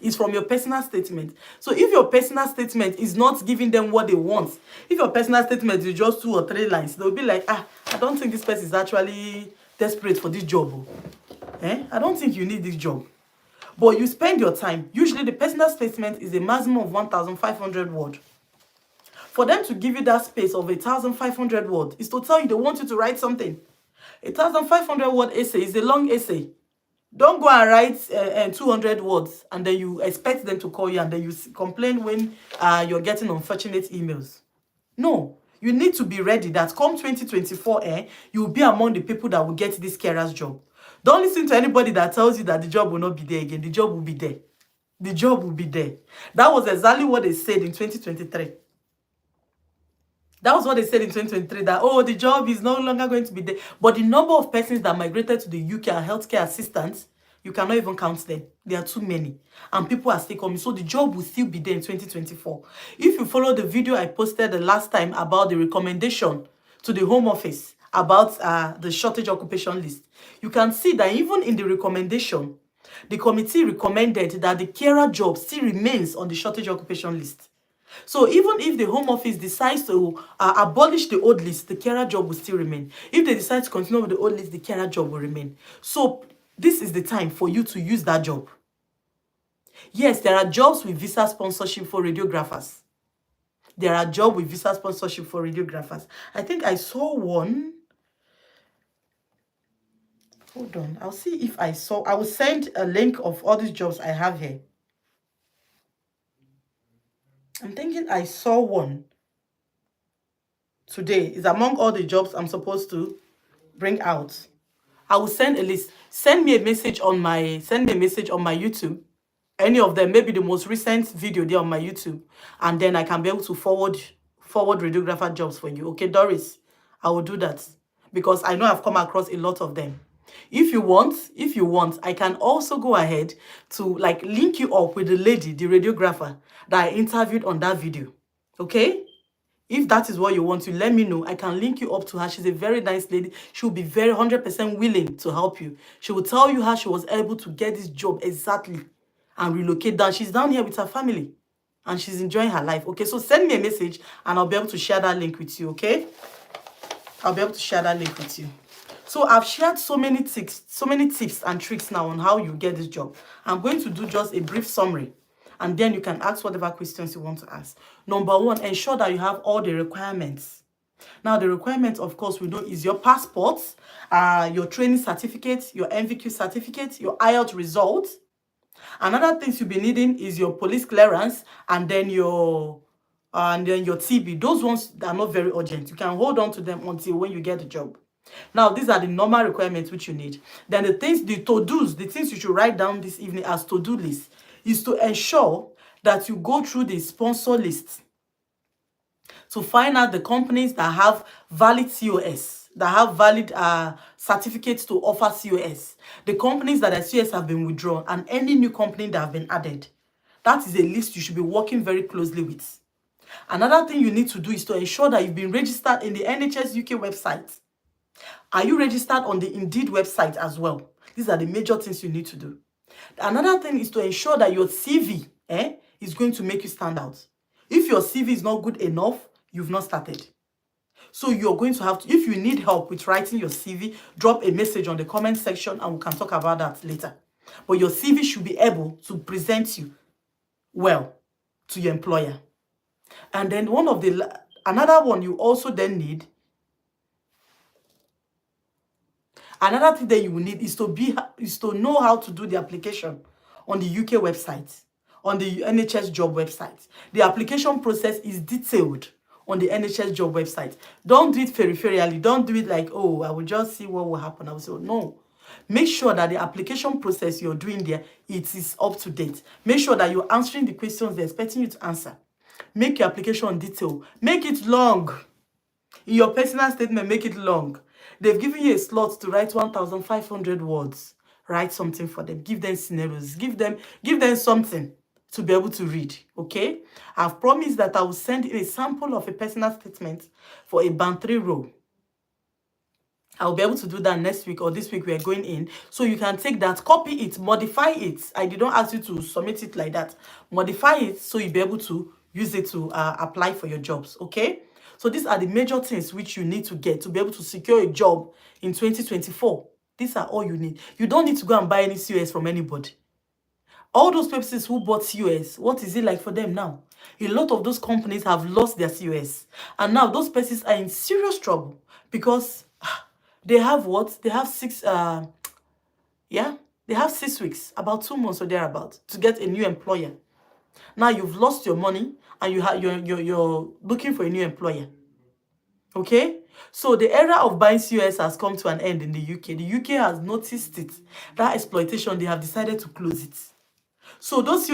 Is from your personal statement. So if your personal statement is not giving them what they want, if your personal statement is just 2 or 3 lines, they'll be like, I don't think this person is actually desperate for this job. I don't think you need this job. But you spend your time. Usually the personal statement is a maximum of 1,500 words. For them to give you that space of 1,500 words is to tell you they want you to write something. 1,500 word essay is a long essay. Don't go and write 200 words and then you expect them to call you and then you complain when you're getting unfortunate emails. No, you need to be ready that come 2024, you'll be among the people that will get this carer's job. Don't listen to anybody that tells you that the job will not be there again. The job will be there. The job will be there. That was exactly what they said in 2023. That was what they said in 2023, that, oh, the job is no longer going to be there. But the number of persons that migrated to the UK and healthcare assistants, you cannot even count them. There are too many. And people are still coming. So the job will still be there in 2024. If you follow the video I posted the last time about the recommendation to the Home Office about the shortage occupation list, you can see that even in the recommendation, the committee recommended that the carer job still remains on the shortage occupation list. So even if the Home Office decides to abolish the old list, the carer job will still remain. If they decide to continue with the old list, the carer job will remain. So this is the time for you to use that job. Yes, there are jobs with visa sponsorship for radiographers. There are jobs with visa sponsorship for radiographers. I think I saw one. Hold on. I'll see if I saw. I will send a link of all these jobs I have here. I'm thinking I saw one today. It's among all the jobs I'm supposed to bring out. I will send a list. Send me a message on my YouTube. Any of them, maybe the most recent video there on my YouTube. And then I can be able to forward radiographer jobs for you. Okay, Doris, I will do that. Because I know I've come across a lot of them. If you want, I can also go ahead to link you up with the lady, the radiographer that I interviewed on that video. Okay? If that is what you want, you let me know. I can link you up to her. She's a very nice lady. She'll be very 100% willing to help you. She will tell you how she was able to get this job exactly and relocate down. She's down here with her family and she's enjoying her life. Okay, so send me a message and I'll be able to share that link with you. Okay, I'll be able to share that link with you. So I've shared so many tips and tricks now on how you get this job. I'm going to do just a brief summary and then you can ask whatever questions you want to ask. Number one, ensure that you have all the requirements. Now, the requirements, of course, we know is your passport, your training certificate, your MVQ certificate, your IELTS results. Another thing you'll be needing is your police clearance and then your TB. Those ones are not very urgent. You can hold on to them until when you get the job. Now, these are the normal requirements which you need. Then the to-dos, the things you should write down this evening as to-do list is to ensure that you go through the sponsor list to find out the companies that have valid COS, that have valid certificates to offer COS, the companies that their COS have been withdrawn, and any new company that have been added. That is a list you should be working very closely with. Another thing you need to do is to ensure that you've been registered in the NHS UK website. Are you registered on the Indeed website as well? These are the major things you need to do. Another thing is to ensure that your CV is going to make you stand out. If your CV is not good enough, you've not started. So you're going to have to, if you need help with writing your CV, drop a message on the comment section and we can talk about that later. But your CV should be able to present you well to your employer. And then another one you also then need, another thing that you will need is to know how to do the application on the UK website, on the NHS job website. The application process is detailed on the NHS job website. Don't do it peripherally. Don't do it like, oh, I will just see what will happen. I will say, oh, no. Make sure that the application process you're doing there, it is up to date. Make sure that you're answering the questions they're expecting you to answer. Make your application detailed. Make it long. In your personal statement, make it long. They've given you a slot to write 1,500 words. Write something for them. Give them scenarios. Give them something to be able to read. Okay? I've promised that I will send you a sample of a personal statement for a band 3 role. I'll be able to do that next week or this week we are going in. So you can take that, copy it, modify it. I did not ask you to submit it like that. Modify it so you'll be able to use it to apply for your jobs. Okay? So these are the major things which you need to get to be able to secure a job in 2024. These are all you need. You don't need to go and buy any COS from anybody. All those persons who bought COS, what is it like for them now? A lot of those companies have lost their COS. And now those persons are in serious trouble because they have what? They have 6 weeks, about 2 months or thereabout, to get a new employer. Now you've lost your money and you're looking for a new employer. Okay? So the era of buying COS has come to an end in the UK. The UK has noticed it. That exploitation, they have decided to close it. So those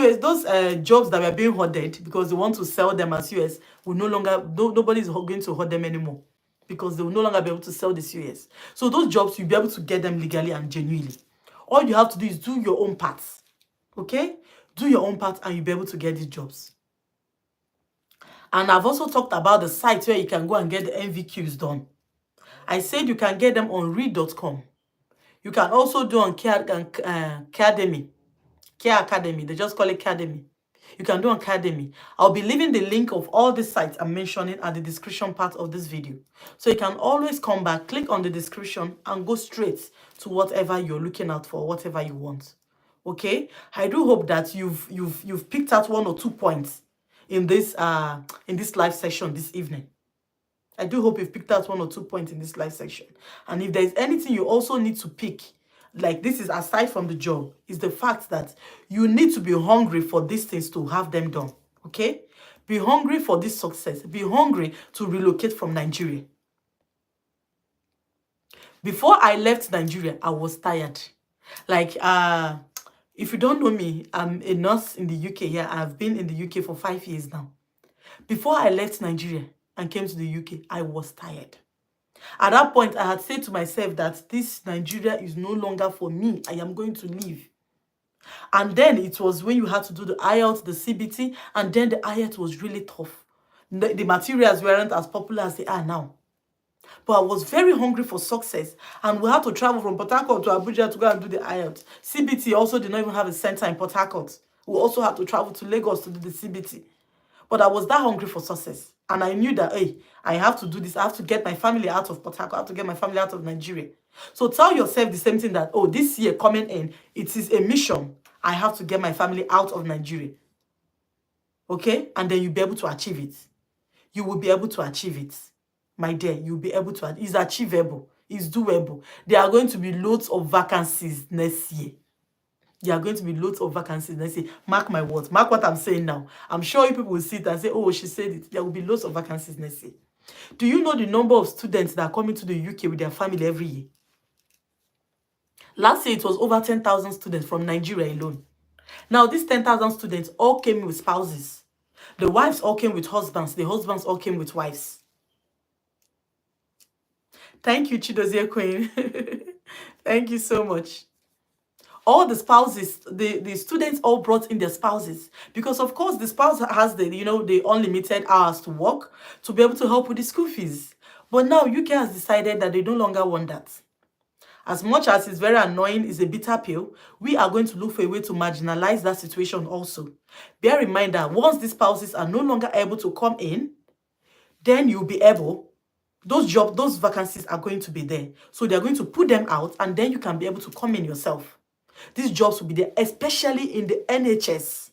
jobs that were being hoarded because they want to sell them as COS will nobody is going to hoard them anymore because they will no longer be able to sell the COS. So those jobs, you'll be able to get them legally and genuinely. All you have to do is do your own parts. Okay? Do your own part and you'll be able to get these jobs. And I've also talked about the site where you can go and get the MVQs done. I said you can get them on read.com. You can also do on Care Academy. They just call it Academy. You can do on Academy. I'll be leaving the link of all the sites I'm mentioning at the description part of this video. So you can always come back, click on the description and go straight to whatever you're looking out for, whatever you want. Okay? I do hope that you've picked out 1 or 2 points in this live session this evening. I do hope you've picked out 1 or 2 points in this live session. And if there's anything you also need to pick, like this is aside from the job, is the fact that you need to be hungry for these things to have them done. Okay? Be hungry for this success. Be hungry to relocate from Nigeria. Before I left Nigeria, I was tired. Like, if you don't know me, I'm a nurse in the UK. Yeah, I've been in the UK for 5 years now. Before I left Nigeria and came to the UK, I was tired. At that point, I had said to myself that this Nigeria is no longer for me. I am going to leave. And then it was when you had to do the IELTS, the CBT, and then the IELTS was really tough. the materials weren't as popular as they are now. But I was very hungry for success, and we had to travel from Port Harcourt to Abuja to go and do the IELTS. CBT also did not even have a center in Port Harcourt. We also had to travel to Lagos to do the CBT. But I was that hungry for success, and I knew that, hey, I have to do this. I have to get my family out of Port Harcourt. I have to get my family out of Nigeria. So tell yourself the same thing, that, oh, this year coming in, it is a mission. I have to get my family out of Nigeria. Okay? And then you'll be able to achieve it. You will be able to achieve it. My dear, you'll be able to. It's achievable. It's doable. There are going to be loads of vacancies next year. There are going to be loads of vacancies next year. Mark my words. Mark what I'm saying now. I'm sure you people will see it and say, oh, she said it. There will be loads of vacancies next year. Do you know the number of students that are coming to the UK with their family every year? Last year, it was over 10,000 students from Nigeria alone. Now, these 10,000 students all came with spouses. The wives all came with husbands. The husbands all came with wives. Thank you, Chidozie Queen. Thank you so much. All the spouses, the students all brought in their spouses, because of course the spouse has the, the unlimited hours to work to be able to help with the school fees. But now UK has decided that they no longer want that. As much as it's very annoying, it's a bitter pill, we are going to look for a way to marginalize that situation also. Bear in mind that once these spouses are no longer able to come in, then you'll be able, those vacancies are going to be there. So they're going to put them out, and then you can be able to come in yourself. These jobs will be there, especially in the NHS.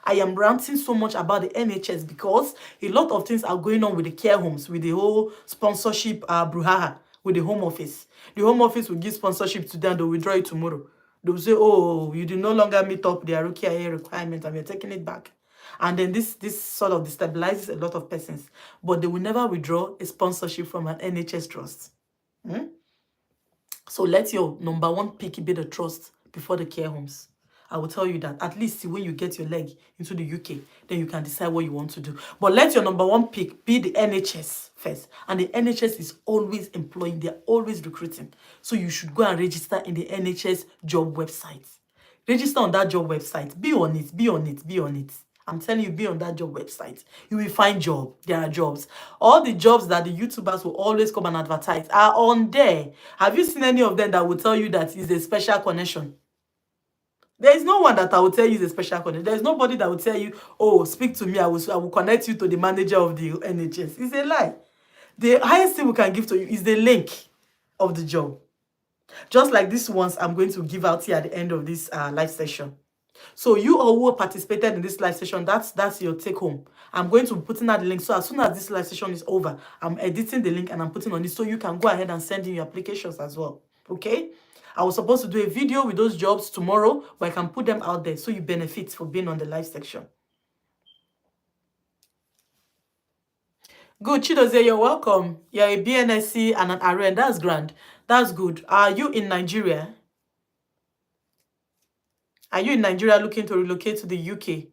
I am ranting so much about the NHS because a lot of things are going on with the care homes, with the whole sponsorship brouhaha with the Home Office. The Home Office will give sponsorship to them, they'll withdraw it tomorrow. They'll say, oh, you do no longer meet up the ROKIA requirement and we're taking it back. And then this sort of destabilizes a lot of persons. But they will never withdraw a sponsorship from an NHS trust. So let your number one pick be the trust before the care homes. I will tell you that. At least when you get your leg into the UK, then you can decide what you want to do. But let your number one pick be the NHS first. And the NHS is always employing. They're always recruiting. So you should go and register in the NHS job website. Register on that job website. Be on it. Be on it. Be on it. I'm telling you, be on that job website. You will find job. There are jobs. All the jobs that the YouTubers will always come and advertise are on there. Have you seen any of them that will tell you that is a special connection? There is no one that I will tell you is a special connection. There is nobody that will tell you, oh, speak to me, I will connect you to the manager of the NHS. It's a lie. The highest thing we can give to you is the link of the job. Just like these ones I'm going to give out here at the end of this live session. So you all who participated in this live session, that's your take home. I'm going to be putting out the link. So as soon as this live session is over, I'm editing the link and I'm putting on it so you can go ahead and send in your applications as well. Okay? I was supposed to do a video with those jobs tomorrow, but I can put them out there so you benefit for being on the live section. Good, Chidozie, you're welcome. You're a BNSC and an RN. That's grand. That's good. Are you in Nigeria? Are you in Nigeria looking to relocate to the UK?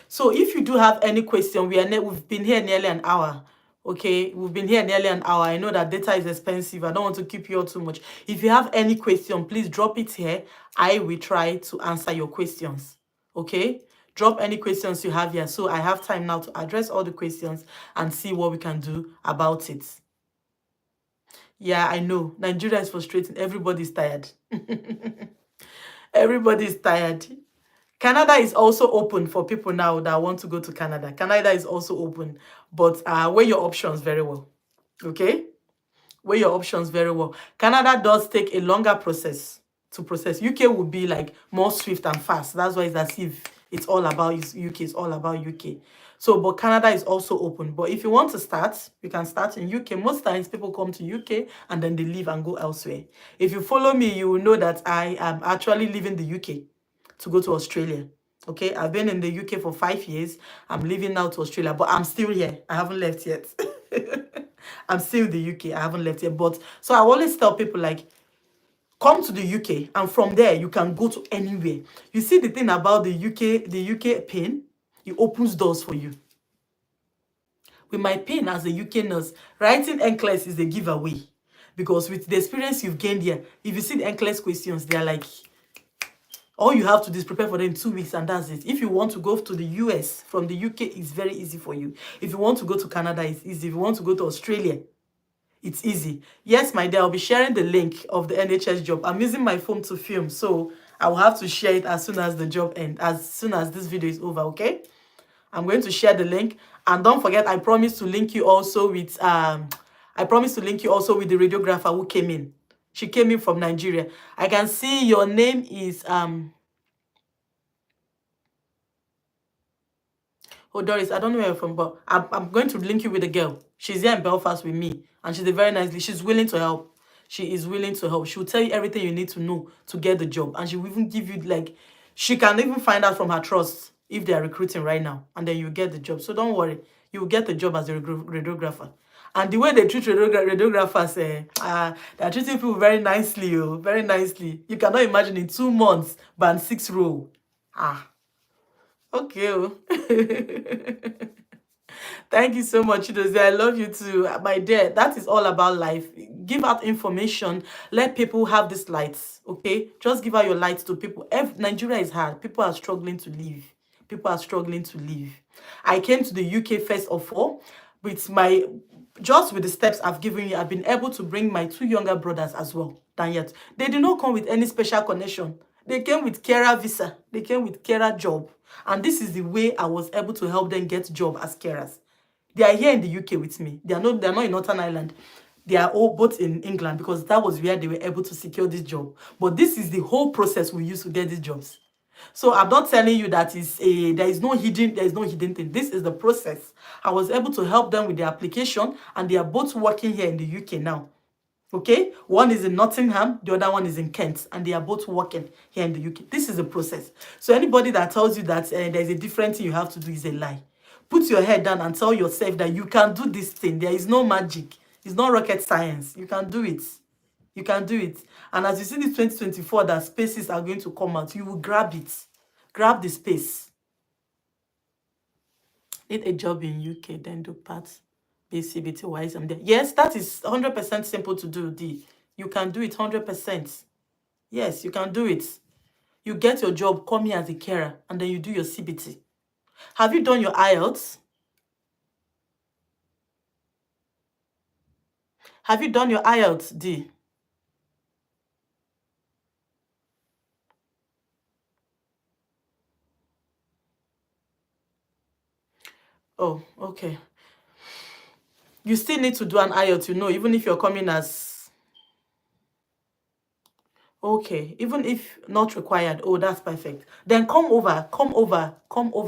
So if you do have any question, we've been here nearly an hour. Okay, we've been here nearly an hour. I know that data is expensive. I don't want to keep you all too much. If you have any question, please drop it here. I will try to answer your questions. Okay, drop any questions you have here. So I have time now to address all the questions and see what we can do about it. Yeah, I know. Nigeria is frustrating. Everybody's tired. Everybody's tired. Canada is also open for people now that want to go to Canada. Canada is also open, but weigh your options very well. Okay? Weigh your options very well. Canada does take a longer process to process. UK would be like more swift and fast. That's why it's as if it's all about UK. It's all about UK. So, but Canada is also open. But if you want to start, you can start in UK. Most times people come to UK and then they leave and go elsewhere. If you follow me, you will know that I am actually leaving the UK to go to Australia. Okay, I've been in the UK for 5 years. I'm leaving now to Australia, but I'm still here. I haven't left yet. I'm still in the UK. I haven't left yet. But so I always tell people, like, come to the UK, and from there you can go to anywhere. You see, the thing about the UK pin, it opens doors for you. With my pin as a UK nurse, writing NCLEX is a giveaway, because with the experience you've gained here, if you see the NCLEX questions, they are like, All you have to do is prepare for them in 2 weeks, and that's it. If you want to go to the US from the UK, it's very easy for you. If you want to go to Canada, it's easy. If you want to go to Australia, it's easy. Yes, my dear, I'll be sharing the link of the NHS job. I'm using my phone to film, so I will have to share it as soon as the job ends, as soon as this video is over, okay? I'm going to share the link. And don't forget, I promise to link you also with the radiographer who came in. She came in from Nigeria. I can see your name is oh, Doris, I don't know where you're from, but I'm going to link you with the girl. She's here in Belfast with me, and she's a very nice lady. She's willing to help. She is willing to help. She will tell you everything you need to know to get the job, and she will even give you, like, she can even find out from her trust if they are recruiting right now, and then you get the job. So don't worry, you will get the job as a radiographer. And the way they treat radiographers, they are treating people very nicely, very nicely. You cannot imagine in 2 months, band 6 role. Okay. Thank you so much, Chidozie. I love you too. My dear, that is all about life. Give out information. Let people have these lights, okay? Just give out your lights to people. Nigeria is hard. People are struggling to live. People are struggling to live. I came to the UK first of all with just with the steps I've given you. I've been able to bring my 2 younger brothers as well. Than yet. They did not come with any special connection. They came with carer visa. They came with carer job. And this is the way I was able to help them get job as carers. They are here in the UK with me. They are not in Northern Ireland. They are all both in England because that was where they were able to secure this job. But this is the whole process we use to get these jobs. So I'm not telling you that there is no hidden thing. This is the process. I was able to help them with the application, and they are both working here in the UK now. Okay, one is in Nottingham, the other one is in Kent, and they are both working here in the UK. This is the process. So anybody that tells you that there's a different thing you have to do is a lie. Put your head down and tell yourself that you can do this thing. There is no magic. It's not rocket science. You can do it. You can do it. And as you see this 2024 that spaces are going to come out, you will grab it. Grab the space. Need a job in UK, then do parts. BCBT wise, I'm there. Yes, that is 100% simple to do, D. You can do it 100%. Yes, you can do it. You get your job, come here as a carer, and then you do your CBT. Have you done your IELTS? Have you done your IELTS, D? Oh, okay. You still need to do an IELTS, even if you're coming as... Okay, even if not required, oh, that's perfect. Then come over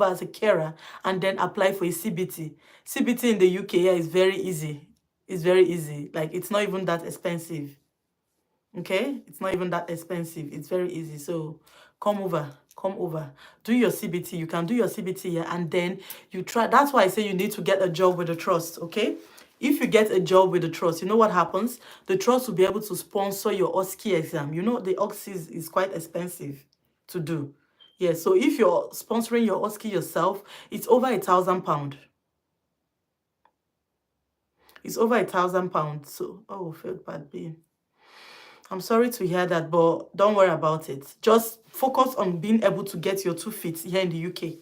as a carer, and then apply for a CBT. CBT in the UK is very easy. It's very easy. Like, it's not even that expensive. Okay, it's not even that expensive. It's very easy. So come over, do your CBT. You can do your CBT here, and then you try. That's why I say you need to get a job with the trust. Okay, if you get a job with the trust, you know what happens? The trust will be able to sponsor your OSCE exam. The OSCE is quite expensive to do. Yeah, so if you're sponsoring your OSCE yourself, it's over £1,000. It's over £1,000. So, oh, felt bad being. I'm sorry to hear that, but don't worry about it. Just focus on being able to get your 2 feet here in the UK.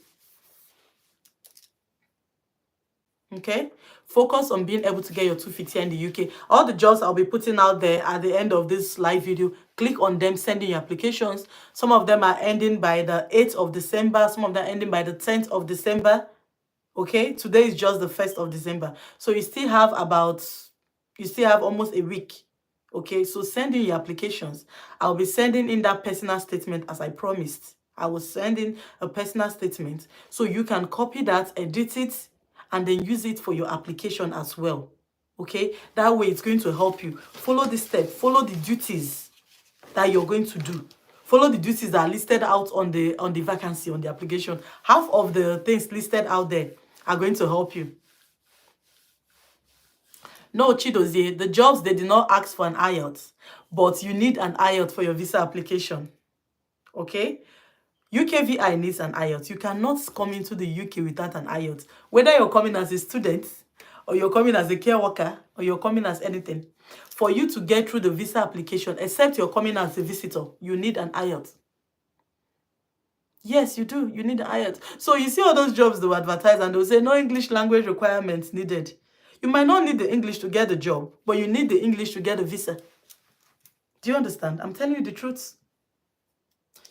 Okay? Focus on being able to get your 2 feet here in the UK. All the jobs I'll be putting out there at the end of this live video, click on them, send in your applications. Some of them are ending by the 8th of December. Some of them are ending by the 10th of December. Okay? Today is just the 1st of December. So you still have almost a week. Okay, so send in your applications. I'll be sending in that personal statement as I promised. I will send in a personal statement so you can copy that, edit it, and then use it for your application as well. Okay, that way it's going to help you. Follow the steps, follow the duties that you're going to do. Follow the duties that are listed out on the vacancy, on the application. Half of the things listed out there are going to help you. No, Chidozie, the jobs, they did not ask for an IELTS, but you need an IELTS for your visa application. Okay? UKVI needs an IELTS. You cannot come into the UK without an IELTS. Whether you're coming as a student, or you're coming as a care worker, or you're coming as anything, for you to get through the visa application, except you're coming as a visitor, you need an IELTS. Yes, you do. You need the IELTS. So you see all those jobs they will advertise and they'll say no English language requirements needed. You might not need the English to get the job, but you need the English to get a visa. Do you understand? I'm telling you the truth.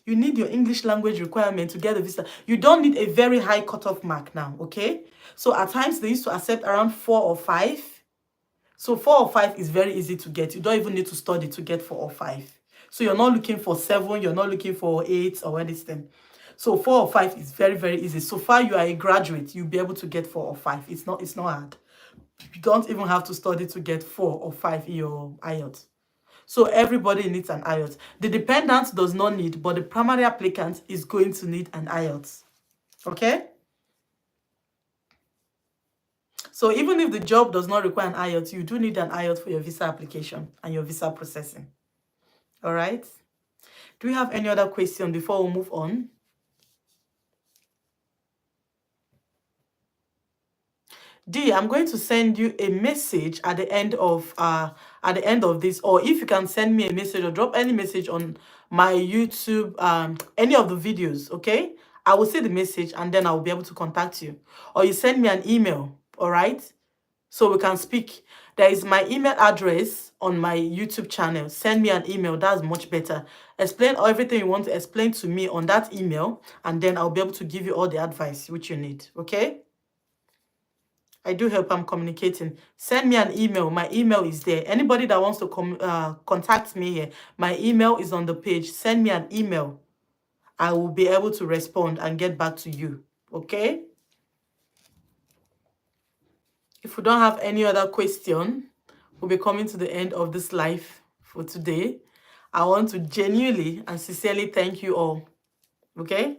You need your English language requirement to get a visa. You don't need a very high cutoff mark now, okay? So at times they used to accept around 4 or 5. So 4 or 5 is very easy to get. You don't even need to study to get 4 or 5. So you're not looking for 7, you're not looking for 8 or anything. So 4 or 5 is very, very easy. So far you are a graduate, you'll be able to get 4 or 5. It's not hard. You don't even have to study to get 4 or 5 in your IELTS. So everybody needs an IELTS. The dependent does not need, but the primary applicant is going to need an IELTS. Okay? So even if the job does not require an IELTS, you do need an IELTS for your visa application and your visa processing. All right? Do we have any other question before we move on? D, I'm going to send you a message at the end of this, or if you can send me a message or drop any message on my YouTube, any of the videos, okay? I will see the message and then I'll be able to contact you. Or you send me an email, all right? So we can speak. There is my email address on my YouTube channel. Send me an email. That's much better. Explain everything you want to explain to me on that email, and then I'll be able to give you all the advice which you need, okay? I do help I'm communicating. Send me an email. My email is there. Anybody that wants to contact me here, my email is on the page. Send me an email. I will be able to respond and get back to you. Okay? If we don't have any other question, we'll be coming to the end of this live for today. I want to genuinely and sincerely thank you all, okay,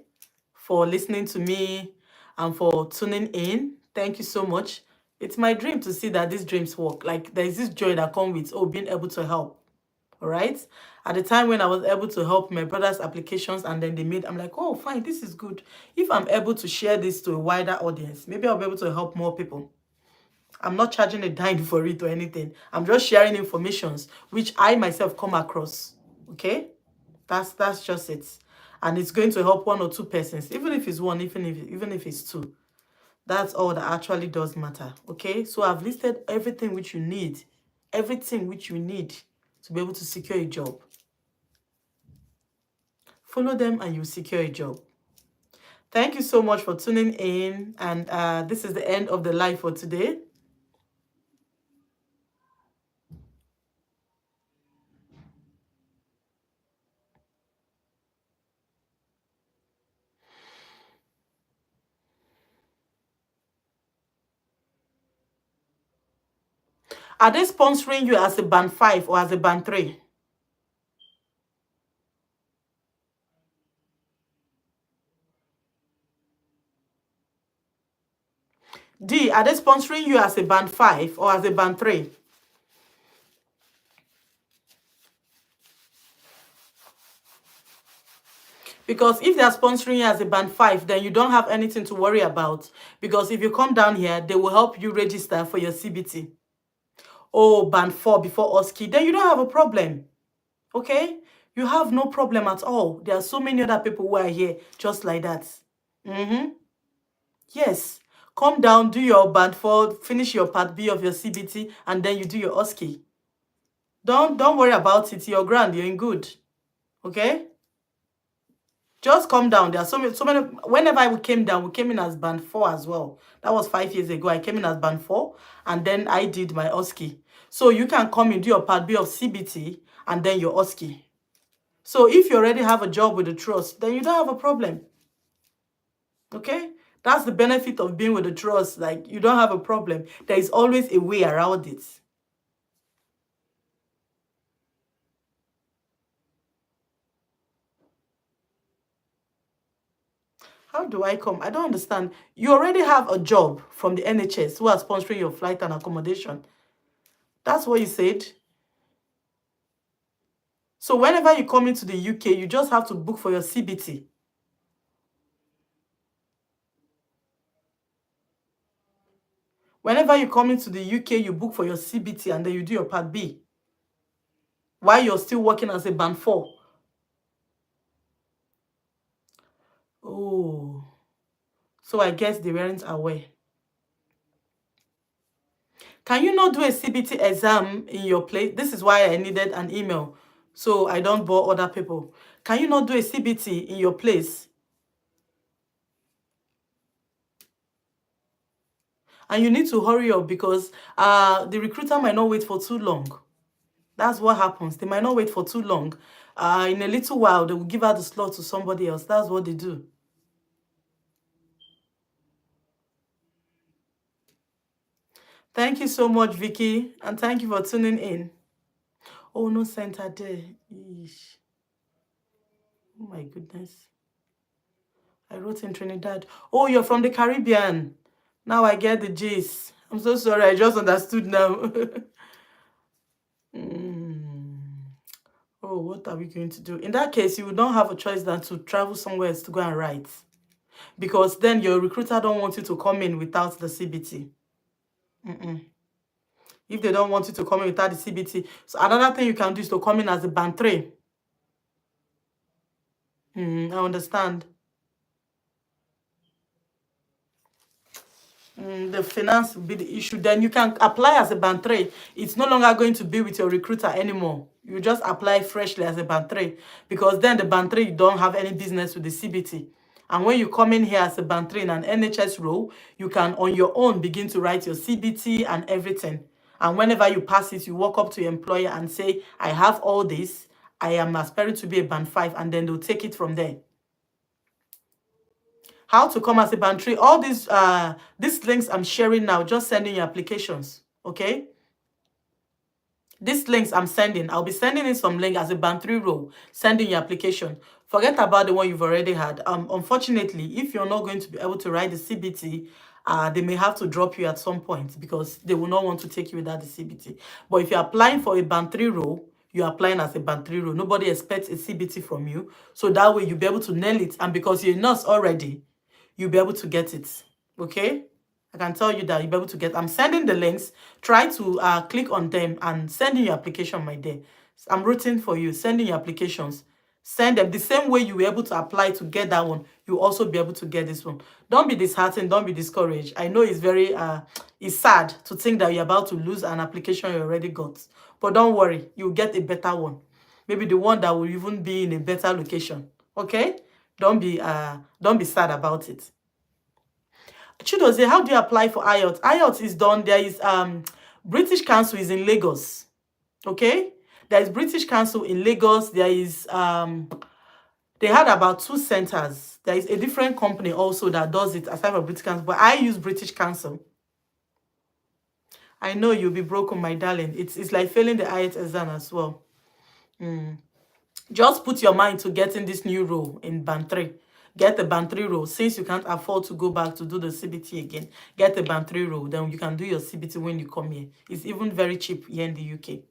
for listening to me and for tuning in. Thank you so much. It's my dream to see that these dreams work. Like, there's this joy that comes with being able to help. All right. At the time when I was able to help my brother's applications and then I'm like, oh, fine, this is good. If I'm able to share this to a wider audience, maybe I'll be able to help more people. I'm not charging a dime for it or anything. I'm just sharing informations which I myself come across. Okay? That's just it. And it's going to help 1 or 2 persons, even if it's 1, even if it's 2. That's all that actually does matter. Okay? So I've listed everything which you need. Everything which you need to be able to secure a job. Follow them and you secure a job. Thank you so much for tuning in. And this is the end of the live for today. Are they sponsoring you as a band 5 or as a band 3? D, are they sponsoring you as a band 5 or as a band 3? Because if they are sponsoring you as a band 5, then you don't have anything to worry about. Because if you come down here, they will help you register for your CBT. Oh, band 4 before OSCE, then you don't have a problem. Okay? You have no problem at all. There are so many other people who are here just like that. Yes. Come down, do your band 4, finish your part B of your CBT, and then you do your OSCE. Don't worry about it. You're grand. You're in good. Okay? Just come down. There are so many. Whenever we came down, we came in as band 4 as well. That was 5 years ago. I came in as band 4, and then I did my OSCE. So you can come and do your part B of CBT and then your OSCE. So if you already have a job with the trust, then you don't have a problem. Okay? That's the benefit of being with the trust. Like, you don't have a problem. There is always a way around it. How do I come? I don't understand. You already have a job from the NHS who are sponsoring your flight and accommodation. That's what you said. So whenever you come into the UK, you just have to book for your CBT. Whenever you come into the UK, you book for your CBT and then you do your part B. While you're still working as a band 4. So I guess they weren't aware. Can you not do a CBT exam in your place? This is why I needed an email, so I don't bore other people. Can you not do a CBT in your place? And you need to hurry up because the recruiter might not wait for too long. That's what happens. They might not wait for too long. In a little while, they will give out the slot to somebody else. That's what they do. Thank you so much, Vicky. And thank you for tuning in. Oh, no center there. Eesh. Oh, my goodness. I wrote in Trinidad. Oh, you're from the Caribbean. Now I get the gist. I'm so sorry. I just understood now. Oh, what are we going to do? In that case, you don't have a choice than to travel somewhere else to go and write. Because then your recruiter don't want you to come in without the CBT. If they don't want you to come in without the CBT. So another thing you can do is to come in as a band 3. I understand. The finance will be the issue. Then you can apply as a band 3. It's no longer going to be with your recruiter anymore. You just apply freshly as a band 3. Because then the band 3, you don't have any business with the CBT. And when you come in here as a band 3 in an NHS role, you can on your own begin to write your CBT and everything. And whenever you pass it, you walk up to your employer and say, I have all this. I am aspiring to be a band 5. And then they'll take it from there. How to come as a band 3. All these links I'm sharing now, just sending your applications, okay? These links I'm sending, I'll be sending in some link as a band 3 role, sending your application. Forget about the one you've already had. Unfortunately, if you're not going to be able to write the CBT, they may have to drop you at some point because they will not want to take you without the CBT. But if you're applying for a band 3 role, you're applying as a band 3 role. Nobody expects a CBT from you. So that way you'll be able to nail it. And because you're a nurse already, you'll be able to get it. Okay? I can tell you that you'll be able to get. I'm sending the links. Try to click on them and send in your application, my dear. I'm rooting for you. Send in your applications. Send them the same way you were able to apply to get that one. You'll also be able to get this one. Don't be disheartened. Don't be discouraged. I know it's very it's sad to think that you're about to lose an application you already got. But don't worry. You'll get a better one. Maybe the one that will even be in a better location. Okay? Don't be sad about it. Chidozie, how do you apply for IELTS? IELTS is done. There is British Council is in Lagos. Okay? There is British Council in Lagos. There is they had about 2 centers. There is a different company also that does it aside from British Council, but I use British Council. I know you'll be broken, my darling. It's like failing the IELTS exam as well. Just put your mind to getting this new role in band 3. Get the band 3 role. Since you can't afford to go back to do the CBT again, get the band 3 role. Then you can do your CBT when you come here. It's even very cheap here in the UK.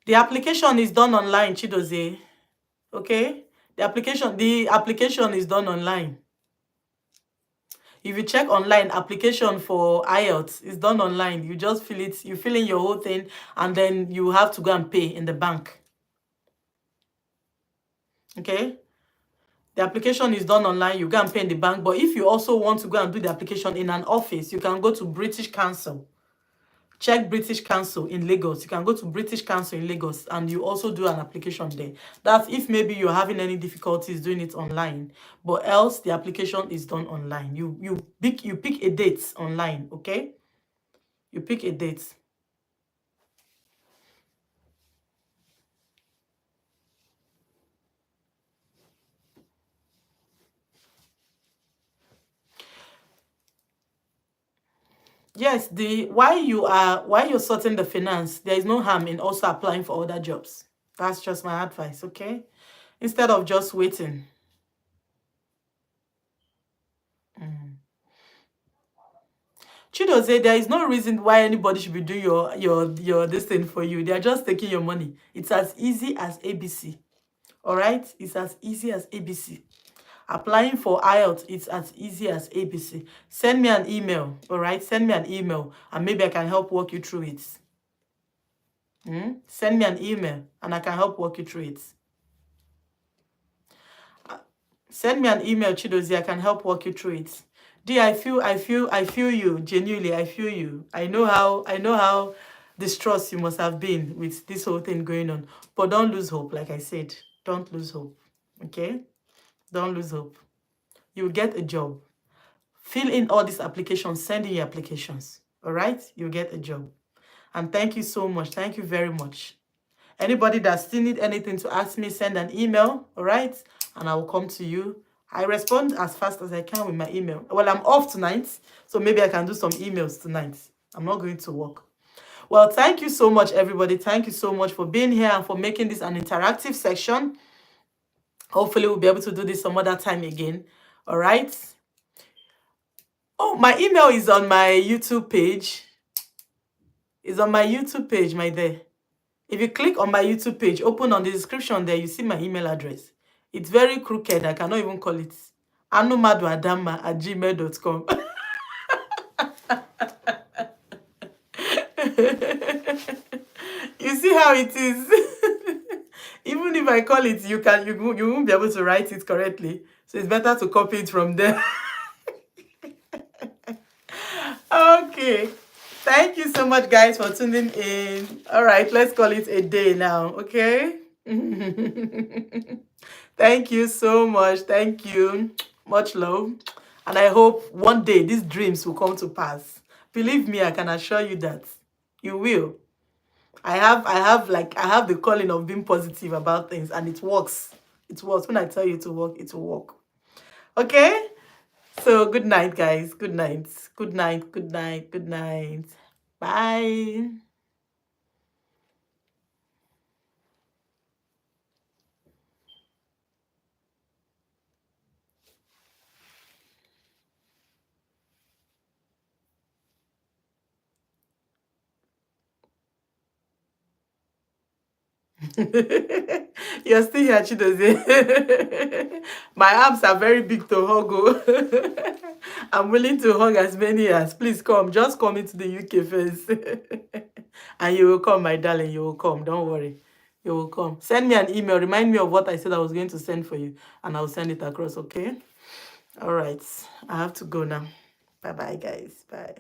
The application is done online, Chidozie. Okay? The application is done online. If you check online, application for IELTS is done online. You just fill it, you fill in your whole thing, and then you have to go and pay in the bank. Okay? The application is done online. You go and pay in the bank. But if you also want to go and do the application in an office, you can go to British Council. Check British Council in Lagos. You can go to British Council in Lagos and you also do an application there. That's if maybe you're having any difficulties doing it online. But else, the application is done online. You pick a date online, okay? You pick a date. Yes, while you're sorting the finance, there is no harm in also applying for other jobs. That's just my advice, okay? Instead of just waiting. Chidozie, there is no reason why anybody should be doing your this thing for you. They are just taking your money. It's as easy as ABC. All right? It's as easy as ABC. Applying for IELTS, it's as easy as ABC. Send me an email, all right? Send me an email, and maybe I can help walk you through it. Send me an email, and I can help walk you through it. Send me an email, Chidozie. I can help walk you through it. D, I feel you. Genuinely, I feel you. I know how distressed you must have been with this whole thing going on. But don't lose hope, like I said. Don't lose hope. Okay? Don't lose hope. You'll get a job. Fill in all these applications. Send in your applications. All right? You'll get a job. And thank you so much. Thank you very much. Anybody that still need anything to ask me, send an email, all right? And I will come to you. I respond as fast as I can with my email. Well, I'm off tonight, so maybe I can do some emails tonight. I'm not going to work. Well, thank you so much, everybody. Thank you so much for being here and for making this an interactive section. Hopefully, we'll be able to do this some other time again, all right? Oh, my email is on my YouTube page. It's on my YouTube page, my dear. If you click on my YouTube page, open on the description there, you see my email address. It's very crooked. I cannot even call it. anumaduadama@gmail.com. You see how it is? Even if I call it, you won't be able to write it correctly. So it's better to copy it from there. Okay. Thank you so much, guys, for tuning in. All right, let's call it a day now, okay? Thank you so much. Thank you. Much love. And I hope one day these dreams will come to pass. Believe me, I can assure you that you will. I have the calling of being positive about things, and it works. It works. When I tell you to work, it will work. Okay? So good night, guys. Good night. Good night. Good night. Good night. Bye. You're still here, Chidozie. My arms are very big to hug. I'm willing to hug as many as. Please come. Just come into the UK first. And you will come, my darling. You will come. Don't worry. You will come. Send me an email. Remind me of what I said I was going to send for you. And I'll send it across, okay? All right. I have to go now. Bye-bye, guys. Bye.